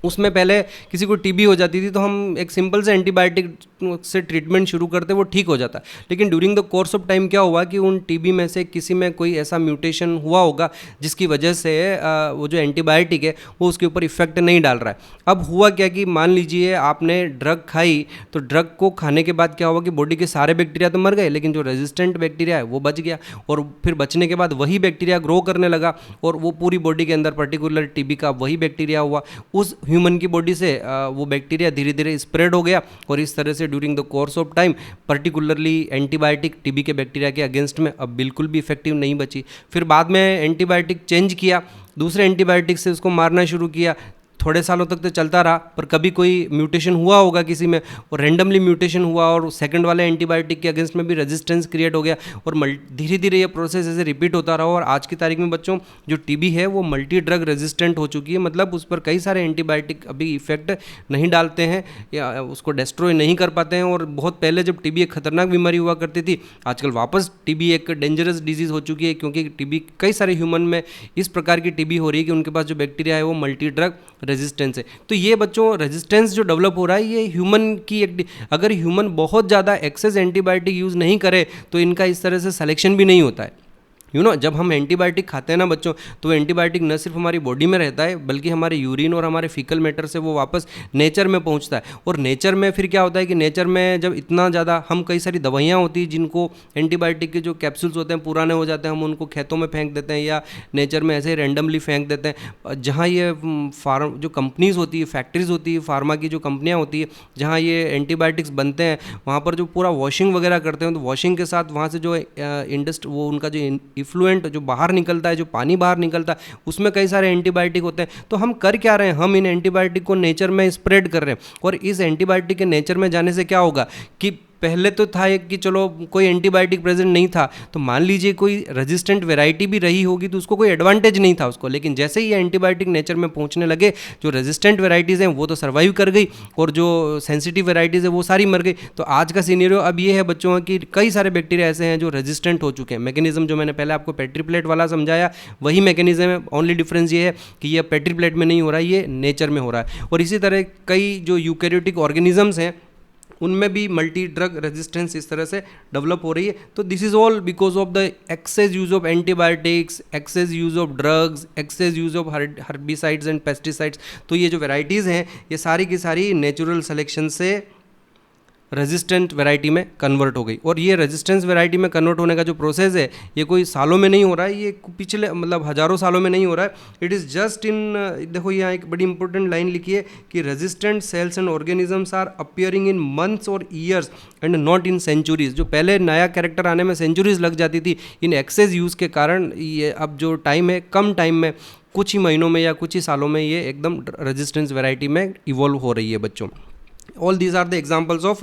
उसमें पहले किसी को टीबी हो जाती थी तो हम एक सिंपल से एंटीबायोटिक से ट्रीटमेंट शुरू करते, वो ठीक हो जाता। लेकिन during the course of time क्या हुआ कि उन टीबी में से किसी में कोई ऐसा म्यूटेशन हुआ होगा जिसकी वजह से वो जो एंटीबायोटिक है वो उसके ऊपर इफेक्ट नहीं डाल रहा है। अब हुआ क्या कि मान लीजिए आपने ड्रग खाई, तो ड्रग को खाने के बाद क्या हुआ कि बॉडी के सारे बैक्टीरिया तो मर गए, लेकिन जो रेजिस्टेंट बैक्टीरिया है वो बच गया, और फिर बचने के बाद वही बैक्टीरिया ग्रो करने लगा और वो पूरी बॉडी के अंदर पर्टिकुलर टीबी का वही बैक्टीरिया हुआ। उस ह्यूमन की बॉडी से वो बैक्टीरिया धीरे धीरे स्प्रेड हो गया, और इस तरह से during the course of time particularly antibiotic TB के बैक्टीरिया के अगेंस्ट में अब बिल्कुल भी इफेक्टिव नहीं बची। फिर बाद में एंटीबायोटिक चेंज किया, दूसरे एंटीबायोटिक से उसको मारना शुरू किया। थोड़े सालों तक तो चलता रहा, पर कभी कोई म्यूटेशन हुआ होगा किसी में, और रैंडमली म्यूटेशन हुआ और सेकंड वाले एंटीबायोटिक के अगेंस्ट में भी रेजिस्टेंस क्रिएट हो गया, और धीरे धीरे ये प्रोसेस ऐसे रिपीट होता रहा। और आज की तारीख में बच्चों जो टीबी है वो मल्टी ड्रग रेजिस्टेंट हो चुकी है, मतलब उस पर कई सारे एंटीबायोटिक अभी इफेक्ट नहीं डालते हैं या उसको डिस्ट्रॉय नहीं कर पाते हैं। और बहुत पहले जब टीबी एक खतरनाक बीमारी हुआ करती थी, आजकल वापस टीबी एक डेंजरस डिजीज़ हो चुकी है, क्योंकि टीबी कई सारे ह्यूमन में इस प्रकार की टीबी हो रही है कि उनके पास जो बैक्टीरिया है वो मल्टी ड्रग रेजिस्टेंस है। तो ये बच्चों रेजिस्टेंस जो डेवलप हो रहा है ये ह्यूमन की एक, अगर ह्यूमन बहुत ज़्यादा एक्सेस एंटीबायोटिक यूज़ नहीं करे तो इनका इस तरह से सिलेक्शन भी नहीं होता है। जब हम एंटीबायोटिक खाते हैं ना बच्चों, तो एंटीबायोटिक न सिर्फ हमारी बॉडी में रहता है बल्कि हमारे यूरिन और हमारे फीकल मैटर से वो वापस नेचर में पहुंचता है। और नेचर में फिर क्या होता है कि नेचर में जब इतना ज़्यादा हम, कई सारी दवाइयाँ होती हैं जिनको एंटीबायोटिक के जो कैप्सूल्स होते हैं पुराने हो जाते हैं, हम उनको खेतों में फेंक देते हैं या नेचर में ऐसे ही रैंडमली फेंक देते हैं। जहाँ ये जो कंपनीज़ होती है, फैक्ट्रीज़ होती है, फार्मा की जो कंपनियाँ होती है, जहाँ ये एंटीबायोटिक्स बनते हैं, वहाँ पर जो पूरा वॉशिंग वगैरह करते हैं, तो वॉशिंग के साथ वहाँ से जो वो उनका जो इफ्लुएंट जो बाहर निकलता है, जो पानी बाहर निकलता है, उसमें कई सारे एंटीबायोटिक होते हैं। तो हम कर क्या रहे हैं, हम इन एंटीबायोटिक को नेचर में स्प्रेड कर रहे हैं। और इस एंटीबायोटिक के नेचर में जाने से क्या होगा कि पहले तो था कि चलो कोई एंटीबायोटिक प्रेजेंट नहीं था, तो मान लीजिए कोई रेजिस्टेंट वैरायटी भी रही होगी तो उसको कोई एडवांटेज नहीं था उसको, लेकिन जैसे ही ये एंटीबायोटिक नेचर में पहुंचने लगे, जो रेजिस्टेंट वैरायटीज़ हैं वो तो सर्वाइव कर गई और जो सेंसिटिव वैरायटीज़ है वो सारी मर गई। तो आज का सीनियरो अब ये है बच्चों कि कई सारे बैक्टीरिया ऐसे हैं जो रेजिस्टेंट हो चुके हैं। मैकेनिज्म जो मैंने पहले आपको पेट्री प्लेट वाला समझाया वही मैकेनिज्म है, ओनली डिफरेंस ये है कि ये पेट्री प्लेट में नहीं हो रहा है, ये नेचर में हो रहा है। और इसी तरह कई जो यूकैरियोटिक ऑर्गेनिजम्स हैं उनमें भी मल्टी ड्रग रेजिस्टेंस इस तरह से डेवलप हो रही है। तो this is all because of the excess use of antibiotics, excess use of drugs, excess use of herbicides and pesticides. तो ये जो वेराइटीज़ हैं ये सारी की सारी नेचुरल सिलेक्शन से रेजिस्टेंट वैरायटी में कन्वर्ट हो गई। और ये रेजिस्टेंस वैरायटी में कन्वर्ट होने का जो प्रोसेस है ये कोई सालों में नहीं हो रहा है, ये पिछले मतलब हज़ारों सालों में नहीं हो रहा है। इट इज़ जस्ट इन, देखो यहाँ एक बड़ी इंपॉर्टेंट लाइन लिखी है कि resistant cells and organisms are appearing in months और years and not in centuries. जो पहले नया कैरेक्टर आने में सेंचुरीज लग जाती थी, इन एक्सेस यूज़ के कारण ये अब जो टाइम है कम टाइम में, कुछ ही महीनों में या कुछ ही सालों में ये एकदम रेजिस्टेंस वैरायटी में इवॉल्व हो रही है बच्चों। All these are the examples of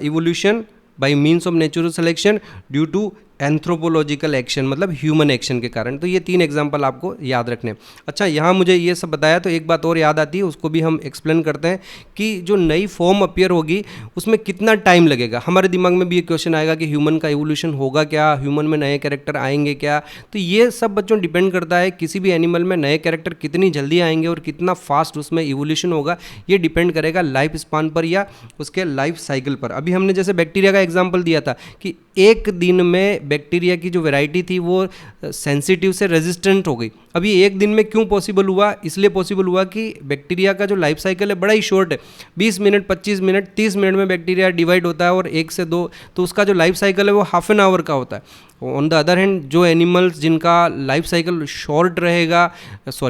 evolution by means of natural selection due to anthropological action, मतलब ह्यूमन एक्शन के कारण। तो ये 3 एग्जाम्पल आपको याद रखने। अच्छा, यहाँ मुझे ये सब बताया तो एक बात और याद आती है, उसको भी हम एक्सप्लेन करते हैं कि जो नई फॉर्म अपीयर होगी उसमें कितना टाइम लगेगा। हमारे दिमाग में भी ये क्वेश्चन आएगा कि ह्यूमन का इवोल्यूशन होगा क्या, ह्यूमन में नए कैरेक्टर आएंगे क्या। तो ये सब बच्चों डिपेंड करता है किसी भी एनिमल में नए कैरेक्टर कितनी जल्दी आएंगे और कितना फास्ट उसमें इवोल्यूशन होगा। ये डिपेंड करेगा लाइफ स्पान पर या उसके लाइफ साइकिल पर। अभी हमने जैसे बैक्टीरिया का एग्जाम्पल दिया था कि एक दिन में बैक्टीरिया की जो वैरायटी थी वो सेंसिटिव से रेजिस्टेंट हो गई। अब ये एक दिन में क्यों पॉसिबल हुआ? इसलिए पॉसिबल हुआ कि बैक्टीरिया का जो लाइफ साइकिल है बड़ा ही शॉर्ट है, 20 मिनट, 25 मिनट, 30 मिनट में बैक्टीरिया डिवाइड होता है और 1 से 2, तो उसका जो लाइफ साइकिल है वो हाफ एन आवर का होता है। ऑन द अदर हैंड जो एनिमल्स जिनका लाइफ साइकिल शॉर्ट रहेगा,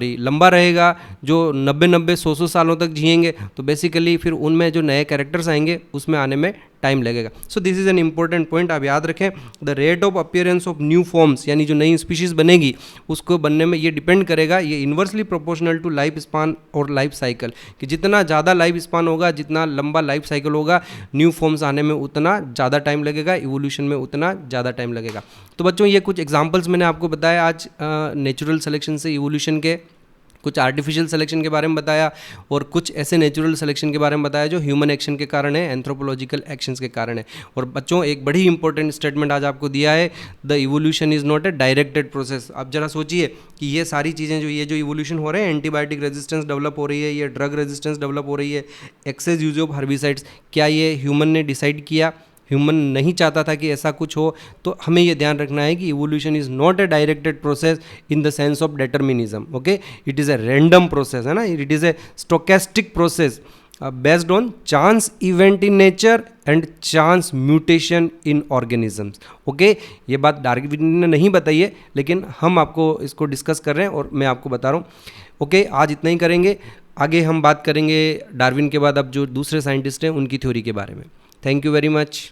लंबा रहेगा, जो 90-100 सालों तक जिएंगे, तो बेसिकली फिर उनमें जो नए कैरेक्टर्स आएंगे उसमें आने में टाइम लगेगा। सो this is an important point, आप याद रखें। The rate of appearance of new forms, यानी जो नई स्पीशीज़ बनेगी उसको बनने में ये डिपेंड करेगा, ये inversely proportional to life span और लाइफ साइकिल, कि जितना ज़्यादा लाइफ स्पान होगा, जितना लंबा लाइफ साइकिल होगा, न्यू फॉर्म्स आने में उतना ज़्यादा टाइम लगेगा, इवोल्यूशन में उतना ज़्यादा टाइम लगेगा। तो बच्चों ये कुछ एग्जांपल्स मैंने आपको बताया आज नेचुरल सिलेक्शन से इवोल्यूशन के, कुछ आर्टिफिशियल सिलेक्शन के बारे में बताया और कुछ ऐसे नेचुरल सिलेक्शन के बारे में बताया जो ह्यूमन एक्शन के कारण है, एंथ्रोपोलॉजिकल एक्शंस के कारण है। और बच्चों एक बड़ी इंपॉर्टेंट स्टेटमेंट आज आपको दिया है, the evolution is not a directed process. अब जरा सोचिए कि ये सारी चीज़ें जो इवोल्यूशन हो रहे हैं, एंटीबायोटिक रेजिस्टेंस डेवलप हो रही है, ये ड्रग रेजिस्टेंस डेवलप हो रही है, एक्सेस यूज ऑफ हर्बिसाइड्स, क्या ये ह्यूमन ने डिसाइड किया? ह्यूमन नहीं चाहता था कि ऐसा कुछ हो। तो हमें ये ध्यान रखना है कि evolution is not a directed process in the sense of determinism, okay, it is a random process, है ना, it is a stochastic process based on chance event in nature and chance mutation in organisms, okay. ये बात Darwin ने नहीं बताई है, लेकिन हम आपको इसको डिस्कस कर रहे हैं और मैं आपको बता रहा हूँ, ओके। आज इतना ही करेंगे, आगे हम बात करेंगे डार्विन के बाद अब जो दूसरे साइंटिस्ट हैं उनकी थ्योरी के बारे में। Thank you very much.